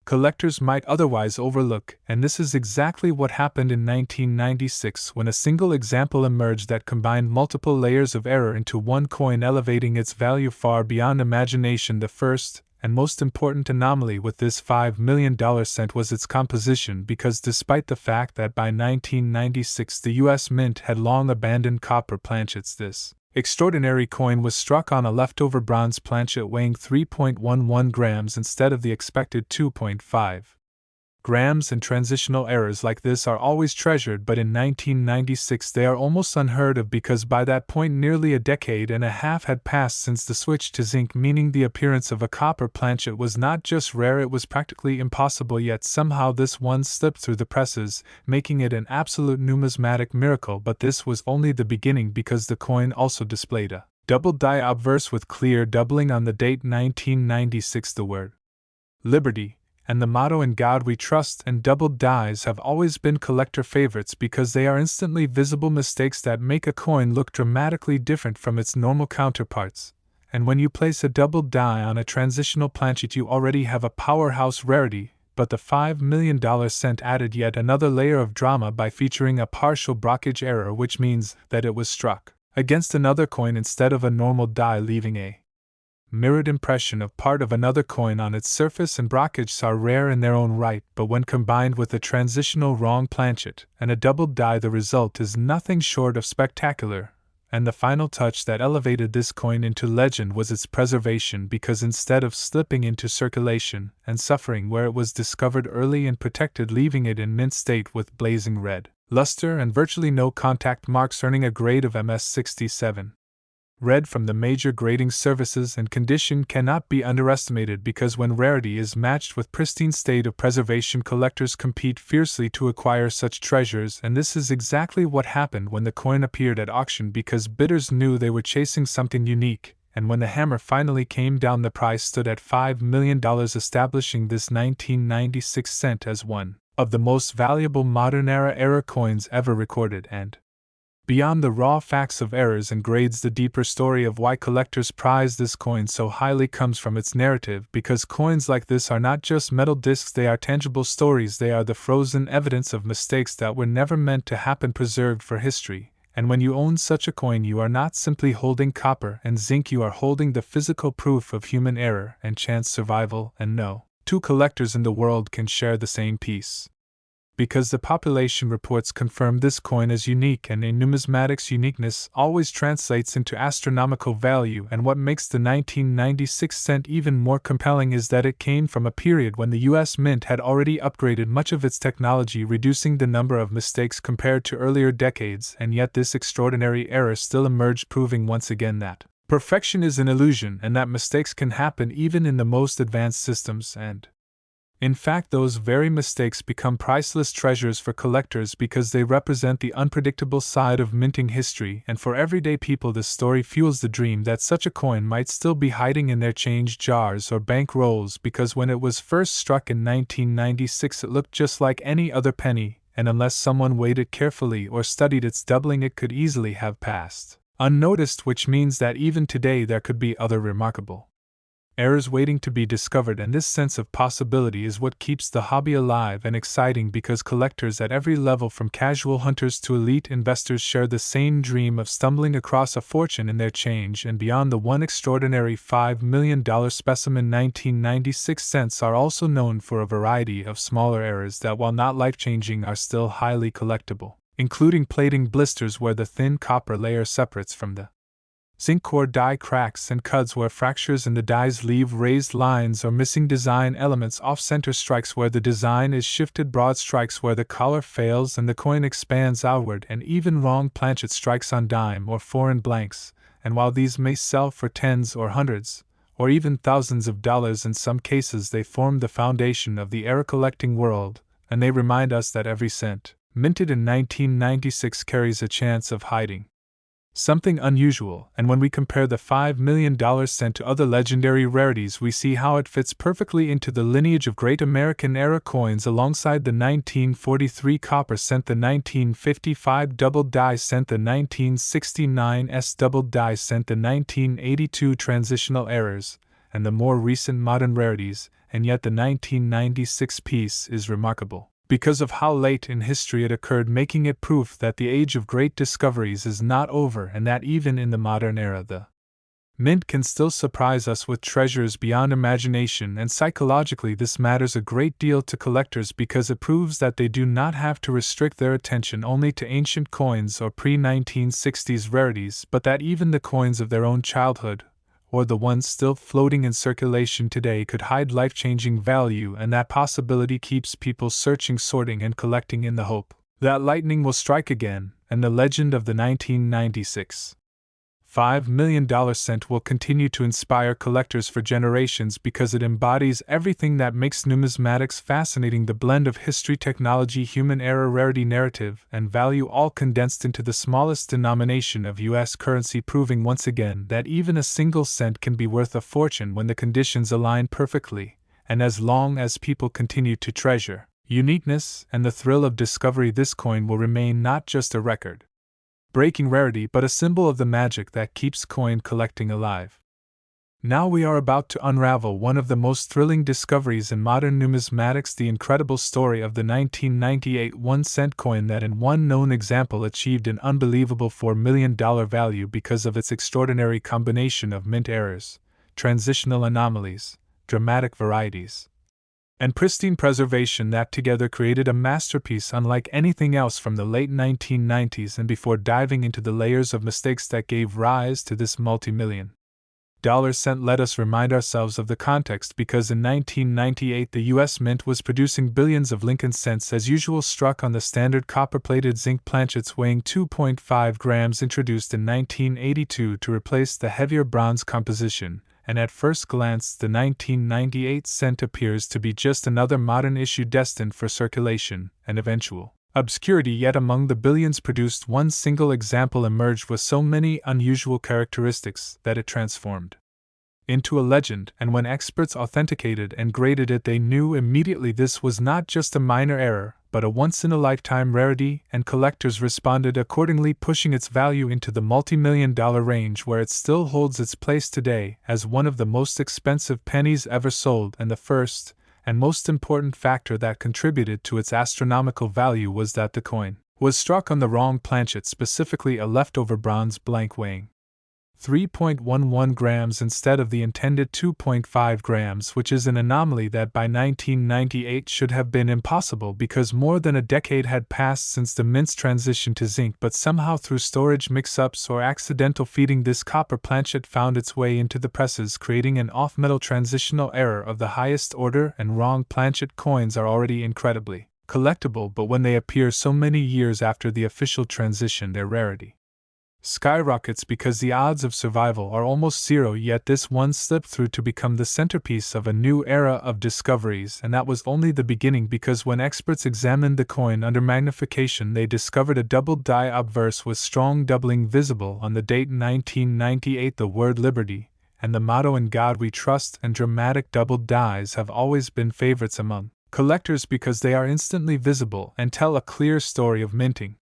collectors might otherwise overlook, and this is exactly what happened in 1996 when a single example emerged that combined multiple layers of error into one coin, elevating its value far beyond imagination. The first and most important anomaly with this $5 million cent was its composition, because despite the fact that by 1996 the U.S. Mint had long abandoned copper planchets, this extraordinary coin was struck on a leftover bronze planchet weighing 3.11 grams instead of the expected 2.5 grams, and transitional errors like this are always treasured, but in 1996 they are almost unheard of because by that point nearly a decade and a half had passed since the switch to zinc, meaning the appearance of a copper planchet was not just rare, it was practically impossible, yet somehow this one slipped through the presses, making it an absolute numismatic miracle. But this was only the beginning, because the coin also displayed a double die obverse with clear doubling on the date 1996, the word Liberty, and the motto "In God We Trust," and doubled dies have always been collector favorites because they are instantly visible mistakes that make a coin look dramatically different from its normal counterparts. And when you place a doubled die on a transitional planchet, you already have a powerhouse rarity. But the $5 million cent added yet another layer of drama by featuring a partial brockage error, which means that it was struck against another coin instead of a normal die, leaving a mirrored impression of part of another coin on its surface. And brockages are rare in their own right, but when combined with a transitional wrong planchet and a doubled die, the result is nothing short of spectacular. And the final touch that elevated this coin into legend was its preservation, because instead of slipping into circulation and suffering where it was discovered early and protected, leaving it in mint state with blazing red luster and virtually no contact marks, earning a grade of MS67. Red from the major grading services, and condition cannot be underestimated because when rarity is matched with pristine state of preservation, collectors compete fiercely to acquire such treasures. And this is exactly what happened when the coin appeared at auction, because bidders knew they were chasing something unique, and when the hammer finally came down, the price stood at $5 million, establishing this 1996 cent as one of the most valuable modern era coins ever recorded. And Beyond the raw facts of errors and grades, the deeper story of why collectors prize this coin so highly comes from its narrative, because coins like this are not just metal discs, they are tangible stories, they are the frozen evidence of mistakes that were never meant to happen, preserved for history. And when you own such a coin, you are not simply holding copper and zinc, you are holding the physical proof of human error and chance survival, and no two collectors in the world can share the same piece. Because the population reports confirm this coin as unique, and in numismatics uniqueness always translates into astronomical value, and what makes the 1996 cent even more compelling is that it came from a period when the US Mint had already upgraded much of its technology, reducing the number of mistakes compared to earlier decades, and yet this extraordinary error still emerged, proving once again that perfection is an illusion and that mistakes can happen even in the most advanced systems, and in fact, those very mistakes become priceless treasures for collectors because they represent the unpredictable side of minting history, and for everyday people this story fuels the dream that such a coin might still be hiding in their change jars or bank rolls, because when it was first struck in 1996 it looked just like any other penny, and unless someone weighed it carefully or studied its doubling it could easily have passed unnoticed, which means that even today there could be other remarkable errors waiting to be discovered, and this sense of possibility is what keeps the hobby alive and exciting, because collectors at every level, from casual hunters to elite investors, share the same dream of stumbling across a fortune in their change. And beyond the one extraordinary $5 million specimen, 1996 cents are also known for a variety of smaller errors that, while not life-changing, are still highly collectible, including plating blisters where the thin copper layer separates from the zinc core, die cracks and cuts where fractures in the dies leave raised lines or missing design elements, off-center strikes where the design is shifted, broad strikes where the collar fails and the coin expands outward, and even wrong planchet strikes on dime or foreign blanks. And while these may sell for tens or hundreds, or even thousands of dollars in some cases, they form the foundation of the error collecting world, and they remind us that every cent minted in 1996 carries a chance of hiding something unusual. And when we compare the $5 million cent to other legendary rarities, we see how it fits perfectly into the lineage of great American era coins, alongside the 1943 copper cent, the 1955 double die cent, the 1969 double die cent, the 1982 transitional errors, and the more recent modern rarities. And yet the 1996 piece is remarkable because of how late in history it occurred, making it proof that the age of great discoveries is not over, and that even in the modern era the mint can still surprise us with treasures beyond imagination. And psychologically this matters a great deal to collectors, because it proves that they do not have to restrict their attention only to ancient coins or pre-1960s rarities, but that even the coins of their own childhood, or the ones still floating in circulation today, could hide life-changing value. And that possibility keeps people searching, sorting, and collecting, in the hope that lightning will strike again, and the legend of the 1996 $5 million cent will continue to inspire collectors for generations, because it embodies everything that makes numismatics fascinating: the blend of history, technology, human error, rarity, narrative, and value, all condensed into the smallest denomination of US currency, proving once again that even a single cent can be worth a fortune when the conditions align perfectly. And as long as people continue to treasure uniqueness and the thrill of discovery, this coin will remain not just a record breaking rarity, but a symbol of the magic that keeps coin collecting alive. Now we are about to unravel one of the most thrilling discoveries in modern numismatics, the incredible story of the 1998 1-cent coin that in one known example achieved an unbelievable $4 million value because of its extraordinary combination of mint errors, transitional anomalies, dramatic varieties, and pristine preservation that together created a masterpiece unlike anything else from the late 1990s. And before diving into the layers of mistakes that gave rise to this multi-million dollar cent, let us remind ourselves of the context, because in 1998 the US Mint was producing billions of Lincoln cents as usual, struck on the standard copper-plated zinc planchets weighing 2.5 grams, introduced in 1982 to replace the heavier bronze composition. And at first glance the 1998 cent appears to be just another modern issue destined for circulation and eventual obscurity. Yet among the billions produced, one single example emerged with so many unusual characteristics that it transformed into a legend. And when experts authenticated and graded it, they knew immediately this was not just a minor error, but a once-in-a-lifetime rarity, and collectors responded accordingly, pushing its value into the multi-million-dollar range, where it still holds its place today as one of the most expensive pennies ever sold. And the first and most important factor that contributed to its astronomical value was that the coin was struck on the wrong planchet, specifically a leftover bronze blank weighing 3.11 grams instead of the intended 2.5 grams, which is an anomaly that by 1998 should have been impossible because more than a decade had passed since the mint's transition to zinc, but somehow through storage mix-ups or accidental feeding, this copper planchet found its way into the presses, creating an off-metal transitional error of the highest order, and wrong planchet coins are already incredibly collectible, but when they appear so many years after the official transition, their rarity skyrockets because the odds of survival are almost zero. Yet this one slipped through to become the centerpiece of a new era of discoveries, and that was only the beginning, because when experts examined the coin under magnification, they discovered a double die obverse with strong doubling visible on the date 1998, the word liberty, and the motto "In God We Trust," and dramatic doubled dies have always been favorites among collectors because they are instantly visible and tell a clear story of minting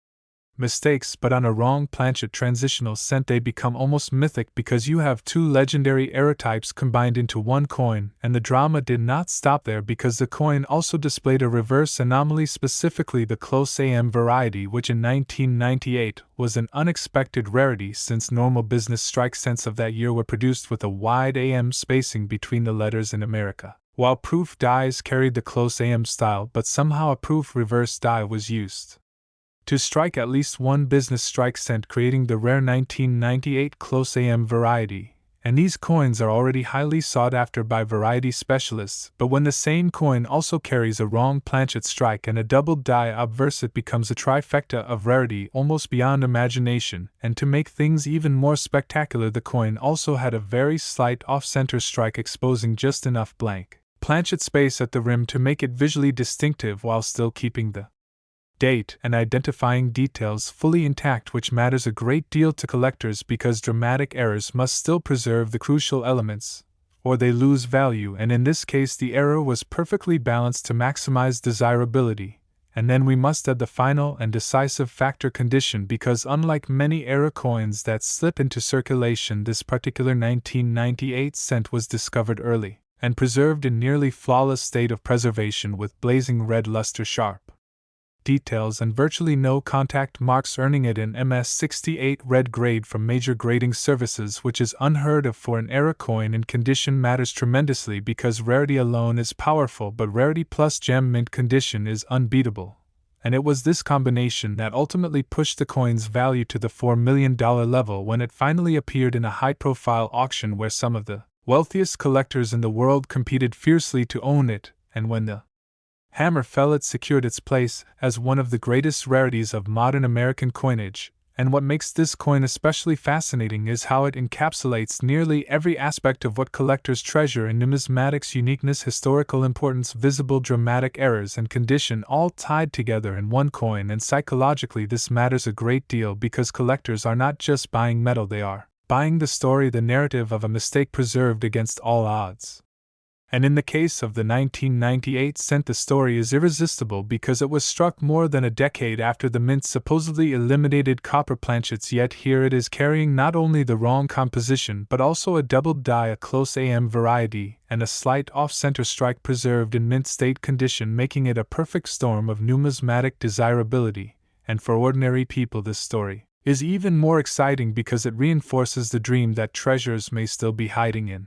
mistakes, but on a wrong planchet transitional cent they become almost mythic because you have two legendary error types combined into one coin. And the drama did not stop there, because the coin also displayed a reverse anomaly, specifically the close AM variety, which in 1998 was an unexpected rarity since normal business strike cents of that year were produced with a wide AM spacing between the letters in America, while proof dies carried the close AM style, but somehow a proof reverse die was used to strike at least one business strike cent, creating the rare 1998 close AM variety. And these coins are already highly sought after by variety specialists, but when the same coin also carries a wrong planchet strike and a doubled die obverse, it becomes a trifecta of rarity almost beyond imagination. And to make things even more spectacular, the coin also had a very slight off-center strike, exposing just enough blank planchet space at the rim to make it visually distinctive while still keeping the date and identifying details fully intact, which matters a great deal to collectors because dramatic errors must still preserve the crucial elements, or they lose value, and in this case the error was perfectly balanced to maximize desirability. And then we must add the final and decisive factor, condition, because unlike many error coins that slip into circulation, this particular 1998 cent was discovered early and preserved in nearly flawless state of preservation with blazing red luster, sharp details, and virtually no contact marks, earning it an MS68 red grade from major grading services, which is unheard of for an error coin. And condition matters tremendously because rarity alone is powerful, but rarity plus gem mint condition is unbeatable. And it was this combination that ultimately pushed the coin's value to the $4 million level when it finally appeared in a high-profile auction where some of the wealthiest collectors in the world competed fiercely to own it, and when the hammer fell, it secured its place as one of the greatest rarities of modern American coinage. And what makes this coin especially fascinating is how it encapsulates nearly every aspect of what collectors treasure in numismatics: uniqueness, historical importance, visible dramatic errors, and condition, all tied together in one coin. And psychologically this matters a great deal because collectors are not just buying metal, they are buying the story, the narrative of a mistake preserved against all odds. And in the case of the 1998 cent, the story is irresistible because it was struck more than a decade after the mint supposedly eliminated copper planchets, yet here it is carrying not only the wrong composition but also a doubled die, a close AM variety, and a slight off-center strike preserved in mint state condition, making it a perfect storm of numismatic desirability. And for ordinary people this story is even more exciting because it reinforces the dream that treasures may still be hiding in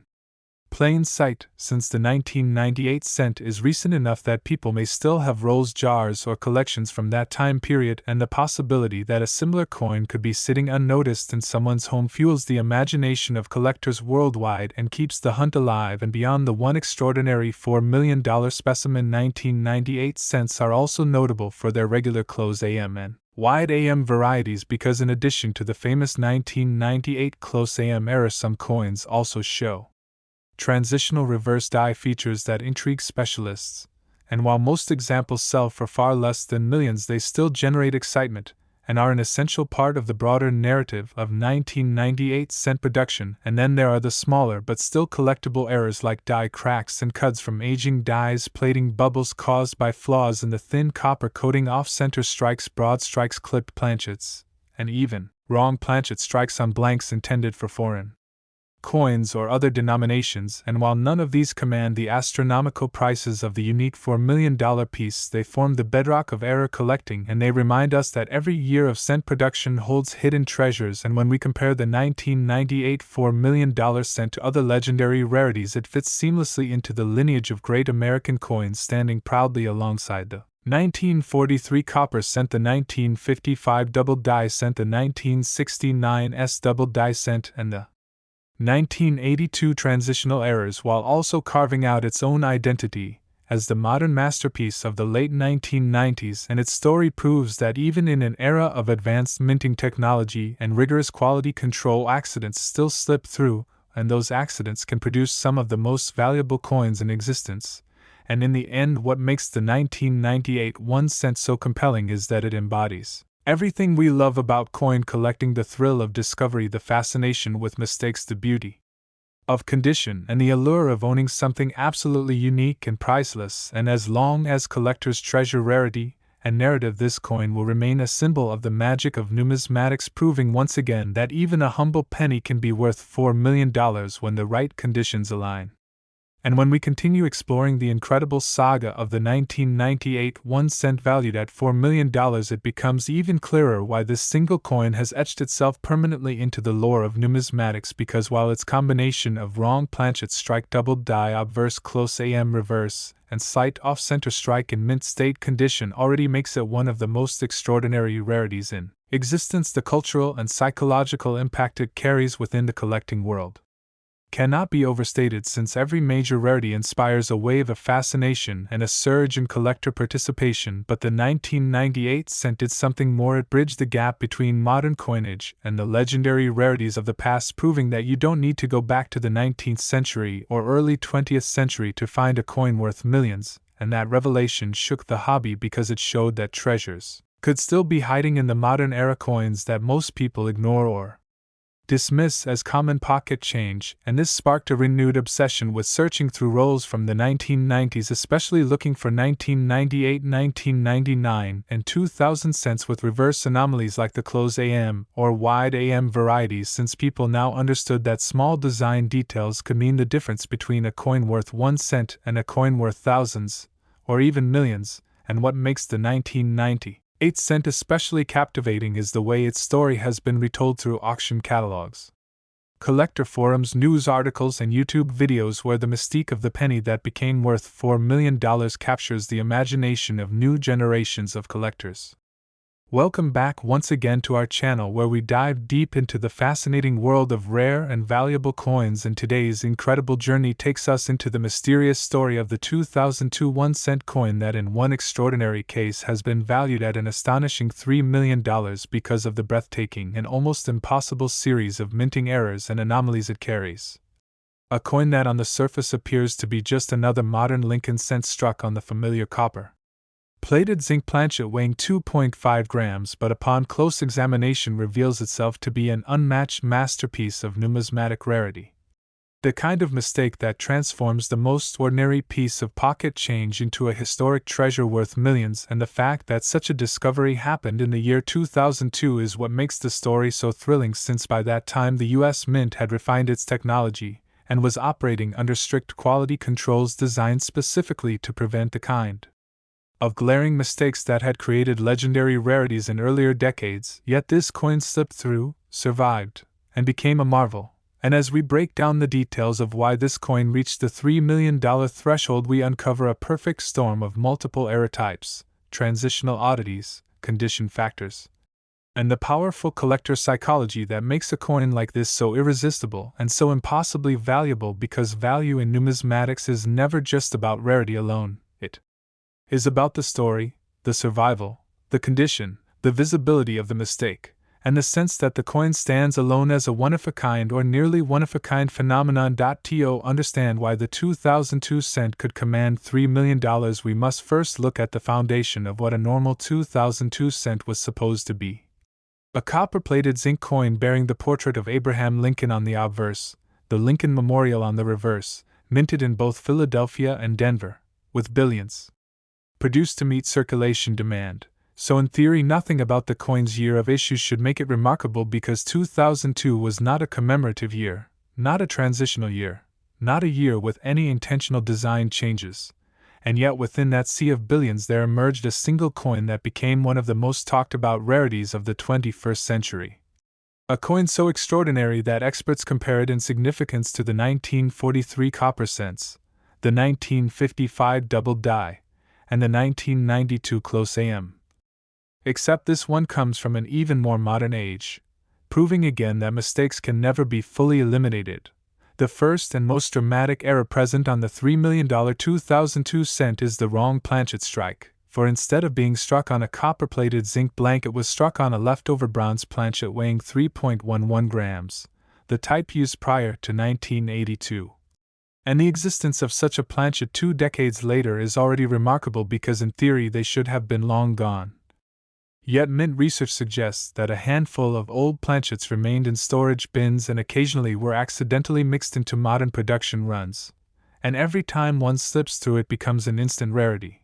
plain sight, since the 1998 cent is recent enough that people may still have rolls, jars, or collections from that time period, and the possibility that a similar coin could be sitting unnoticed in someone's home fuels the imagination of collectors worldwide and keeps the hunt alive. And beyond the one extraordinary $4 million specimen, 1998 cents are also notable for their regular close AM and wide AM varieties, because in addition to the famous 1998 close AM error, some coins also show transitional reverse die features that intrigue specialists, and while most examples sell for far less than millions, they still generate excitement, and are an essential part of the broader narrative of 1998 cent production. And then there are the smaller but still collectible errors like die cracks and cuds from aging dies, plating bubbles caused by flaws in the thin copper coating, off-center strikes, broad strikes, clipped planchets, and even wrong planchet strikes on blanks intended for foreign coins or other denominations. And while none of these command the astronomical prices of the unique $4 million piece, they form the bedrock of error collecting, and they remind us that every year of cent production holds hidden treasures. And when we compare the 1998 $4 million cent to other legendary rarities, it fits seamlessly into the lineage of great American coins, standing proudly alongside the 1943 copper cent, the 1955 double die cent, the 1969 S double die cent, and the 1982 transitional errors, while also carving out its own identity as the modern masterpiece of the late 1990s. And its story proves that even in an era of advanced minting technology and rigorous quality control, accidents still slip through, and those accidents can produce some of the most valuable coins in existence. And in the end, what makes the 1998 1 cent so compelling is that it embodies everything we love about coin collecting: the thrill of discovery, the fascination with mistakes, the beauty of condition, and the allure of owning something absolutely unique and priceless. And as long as collectors treasure rarity and narrative, this coin will remain a symbol of the magic of numismatics, proving once again that even a humble penny can be worth $4 million when the right conditions align. And when we continue exploring the incredible saga of the 1998 1 cent valued at $4 million, it becomes even clearer why this single coin has etched itself permanently into the lore of numismatics. Because while its combination of wrong planchet strike, double die, obverse, close AM reverse, and slight off-center strike in mint state condition already makes it one of the most extraordinary rarities in existence, the cultural and psychological impact it carries within the collecting world cannot be overstated, since every major rarity inspires a wave of fascination and a surge in collector participation. But the 1998 cent did something more: it bridged the gap between modern coinage and the legendary rarities of the past, proving that you don't need to go back to the 19th century or early 20th century to find a coin worth millions. And that revelation shook the hobby, because it showed that treasures could still be hiding in the modern era, coins that most people ignore or dismiss as common pocket change. And this sparked a renewed obsession with searching through rolls from the 1990s, especially looking for 1998, 1999, and 2000 cents with reverse anomalies like the close AM or wide AM varieties, since people now understood that small design details could mean the difference between a coin worth 1 cent and a coin worth thousands, or even millions. And what makes the 1998 cent especially captivating is the way its story has been retold through auction catalogs, collector forums, news articles, and YouTube videos, where the mystique of the penny that became worth $4 million captures the imagination of new generations of collectors. Welcome back once again to our channel, where we dive deep into the fascinating world of rare and valuable coins, and today's incredible journey takes us into the mysterious story of the 2002 1 cent coin that, in one extraordinary case, has been valued at an astonishing $3 million because of the breathtaking and almost impossible series of minting errors and anomalies it carries. A coin that on the surface appears to be just another modern Lincoln cent struck on the familiar copper plated zinc planchet weighing 2.5 grams, but upon close examination reveals itself to be an unmatched masterpiece of numismatic rarity. The kind of mistake that transforms the most ordinary piece of pocket change into a historic treasure worth millions. And the fact that such a discovery happened in the year 2002 is what makes the story so thrilling, since by that time the US Mint had refined its technology and was operating under strict quality controls designed specifically to prevent the kind of glaring mistakes that had created legendary rarities in earlier decades. Yet this coin slipped through, survived, and became a marvel. And as we break down the details of why this coin reached the $3 million threshold, we uncover a perfect storm of multiple error types, transitional oddities, condition factors, and the powerful collector psychology that makes a coin like this so irresistible and so impossibly valuable. Because value in numismatics is never just about rarity alone. It is about the story, the survival, the condition, the visibility of the mistake, and the sense that the coin stands alone as a one-of-a-kind or nearly one-of-a-kind phenomenon. To understand why the 2002 cent could command $3 million, we must first look at the foundation of what a normal 2002 cent was supposed to be. A copper-plated zinc coin bearing the portrait of Abraham Lincoln on the obverse, the Lincoln Memorial on the reverse, minted in both Philadelphia and Denver, with billions produced to meet circulation demand. So in theory nothing about the coin's year of issue should make it remarkable, because 2002 was not a commemorative year, not a transitional year, not a year with any intentional design changes. And yet within that sea of billions there emerged a single coin that became one of the most talked about rarities of the 21st century. A coin so extraordinary that experts compare it in significance to the 1943 copper cents, the 1955 double die, and the 1992 close AM. Except this one comes from an even more modern age, proving again that mistakes can never be fully eliminated. The first and most dramatic error present on the $3 million 2002 cent is the wrong planchet strike, for instead of being struck on a copper-plated zinc blank, it was struck on a leftover bronze planchet weighing 3.11 grams, the type used prior to 1982. And the existence of such a planchet 2 decades later is already remarkable, because in theory they should have been long gone. Yet mint research suggests that a handful of old planchets remained in storage bins and occasionally were accidentally mixed into modern production runs, and every time one slips through it becomes an instant rarity.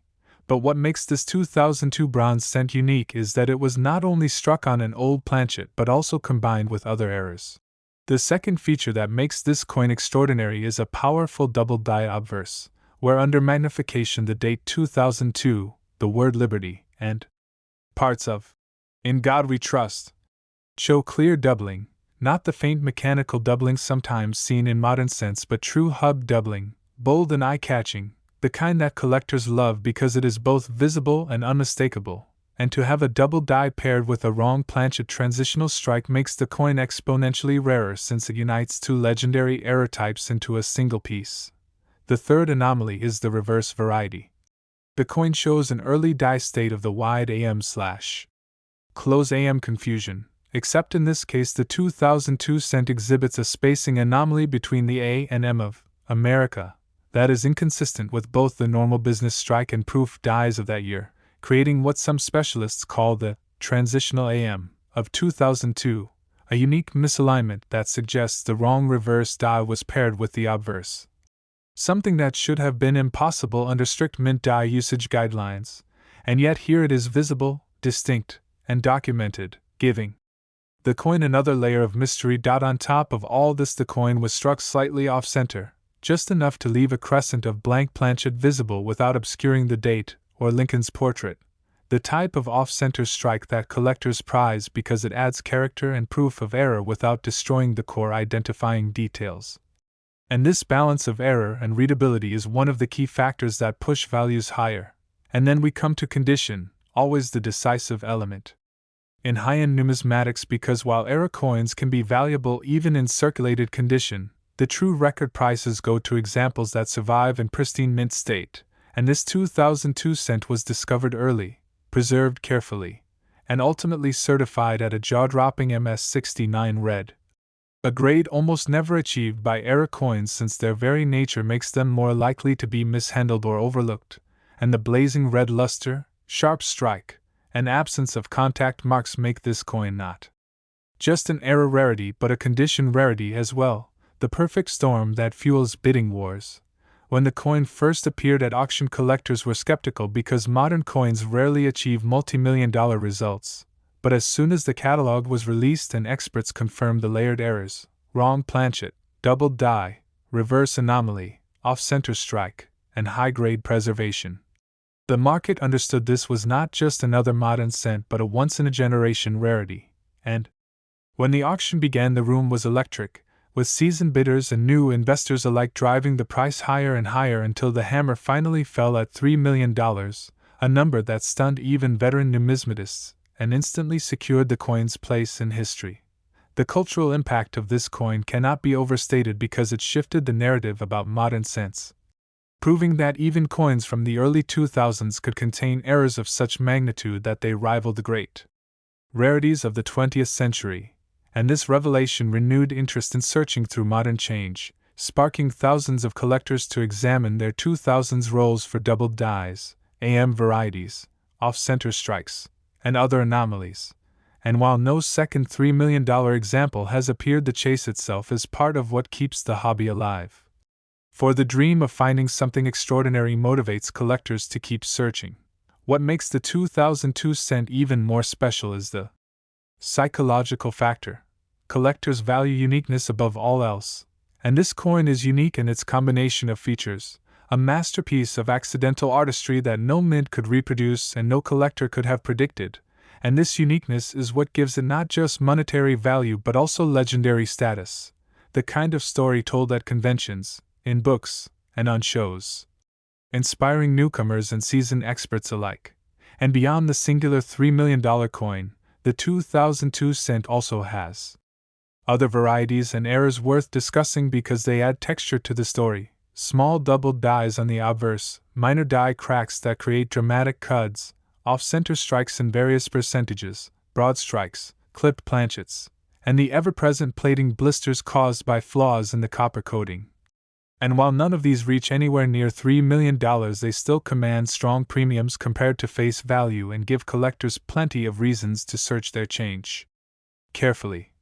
But what makes this 2002 bronze cent unique is that it was not only struck on an old planchet but also combined with other errors. The second feature that makes this coin extraordinary is a powerful double die obverse, where under magnification the date 2002, the word liberty, and parts of "In God We Trust" show clear doubling, not the faint mechanical doubling sometimes seen in modern cents, but true hub doubling, bold and eye-catching, the kind that collectors love because it is both visible and unmistakable. And to have a double die paired with a wrong planchet transitional strike makes the coin exponentially rarer, since it unites two legendary error types into a single piece. The third anomaly is the reverse variety. The coin shows an early die state of the wide AM/close AM confusion, except in this case the 2002 cent exhibits a spacing anomaly between the A and M of America that is inconsistent with both the normal business strike and proof dies of that year, creating what some specialists call the transitional AM of 2002, a unique misalignment that suggests the wrong reverse die was paired with the obverse. Something that should have been impossible under strict mint die usage guidelines, and yet here it is visible, distinct, and documented, giving the coin another layer of mystery. On top of all this, the coin was struck slightly off-center, just enough to leave a crescent of blank planchet visible without obscuring the date or Lincoln's portrait, the type of off-center strike that collectors prize because it adds character and proof of error without destroying the core identifying details. And this balance of error and readability is one of the key factors that push values higher. And then we come to condition, always the decisive element in high-end numismatics, because while error coins can be valuable even in circulated condition, the true record prices go to examples that survive in pristine mint state, and this 2002 cent was discovered early, preserved carefully, and ultimately certified at a jaw-dropping MS69 red. A grade almost never achieved by error coins, since their very nature makes them more likely to be mishandled or overlooked, and the blazing red luster, sharp strike, and absence of contact marks make this coin not just an error rarity but a condition rarity as well, the perfect storm that fuels bidding wars. When the coin first appeared at auction, collectors were skeptical because modern coins rarely achieve multi-million-dollar results. But as soon as the catalog was released and experts confirmed the layered errors, wrong planchet, double die, reverse anomaly, off-center strike, and high-grade preservation, the market understood this was not just another modern cent but a once-in-a-generation rarity. And when the auction began, the room was electric, with seasoned bidders and new investors alike driving the price higher and higher until the hammer finally fell at $3 million, a number that stunned even veteran numismatists and instantly secured the coin's place in history. The cultural impact of this coin cannot be overstated because it shifted the narrative about modern cents, proving that even coins from the early 2000s could contain errors of such magnitude that they rivaled the great rarities of the 20th century. And this revelation renewed interest in searching through modern change, sparking thousands of collectors to examine their 2000s rolls for double dies, AM varieties, off-center strikes, and other anomalies. and while no second $3 million example has appeared, the chase itself is part of what keeps the hobby alive. For the dream of finding something extraordinary motivates collectors to keep searching. What makes the 2002 cent even more special is the psychological factor. Collectors value uniqueness above all else, and this coin is unique in its combination of features, a masterpiece of accidental artistry that no mint could reproduce and no collector could have predicted, and this uniqueness is what gives it not just monetary value but also legendary status, the kind of story told at conventions, in books, and on shows, inspiring newcomers and seasoned experts alike. And beyond the singular $3 million coin, the 2002 cent also has other varieties and errors worth discussing because they add texture to the story. Small doubled dies on the obverse, minor die cracks that create dramatic cuds, off-center strikes in various percentages, broad strikes, clipped planchets, and the ever-present plating blisters caused by flaws in the copper coating. And while none of these reach anywhere near $3 million, they still command strong premiums compared to face value and give collectors plenty of reasons to search their change carefully.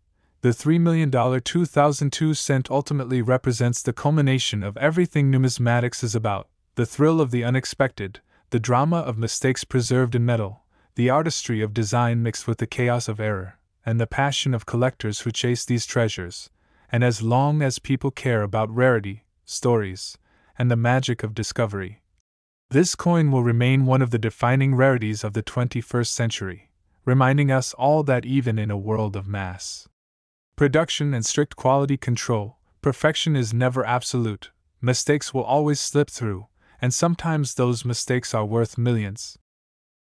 The $3 million 2002 cent ultimately represents the culmination of everything numismatics is about: the thrill of the unexpected, the drama of mistakes preserved in metal, the artistry of design mixed with the chaos of error, and the passion of collectors who chase these treasures. And as long as people care about rarity, stories, and the magic of discovery, this coin will remain one of the defining rarities of the 21st century, reminding us all that even in a world of mass production and strict quality control, perfection is never absolute. Mistakes will always slip through, and sometimes those mistakes are worth millions.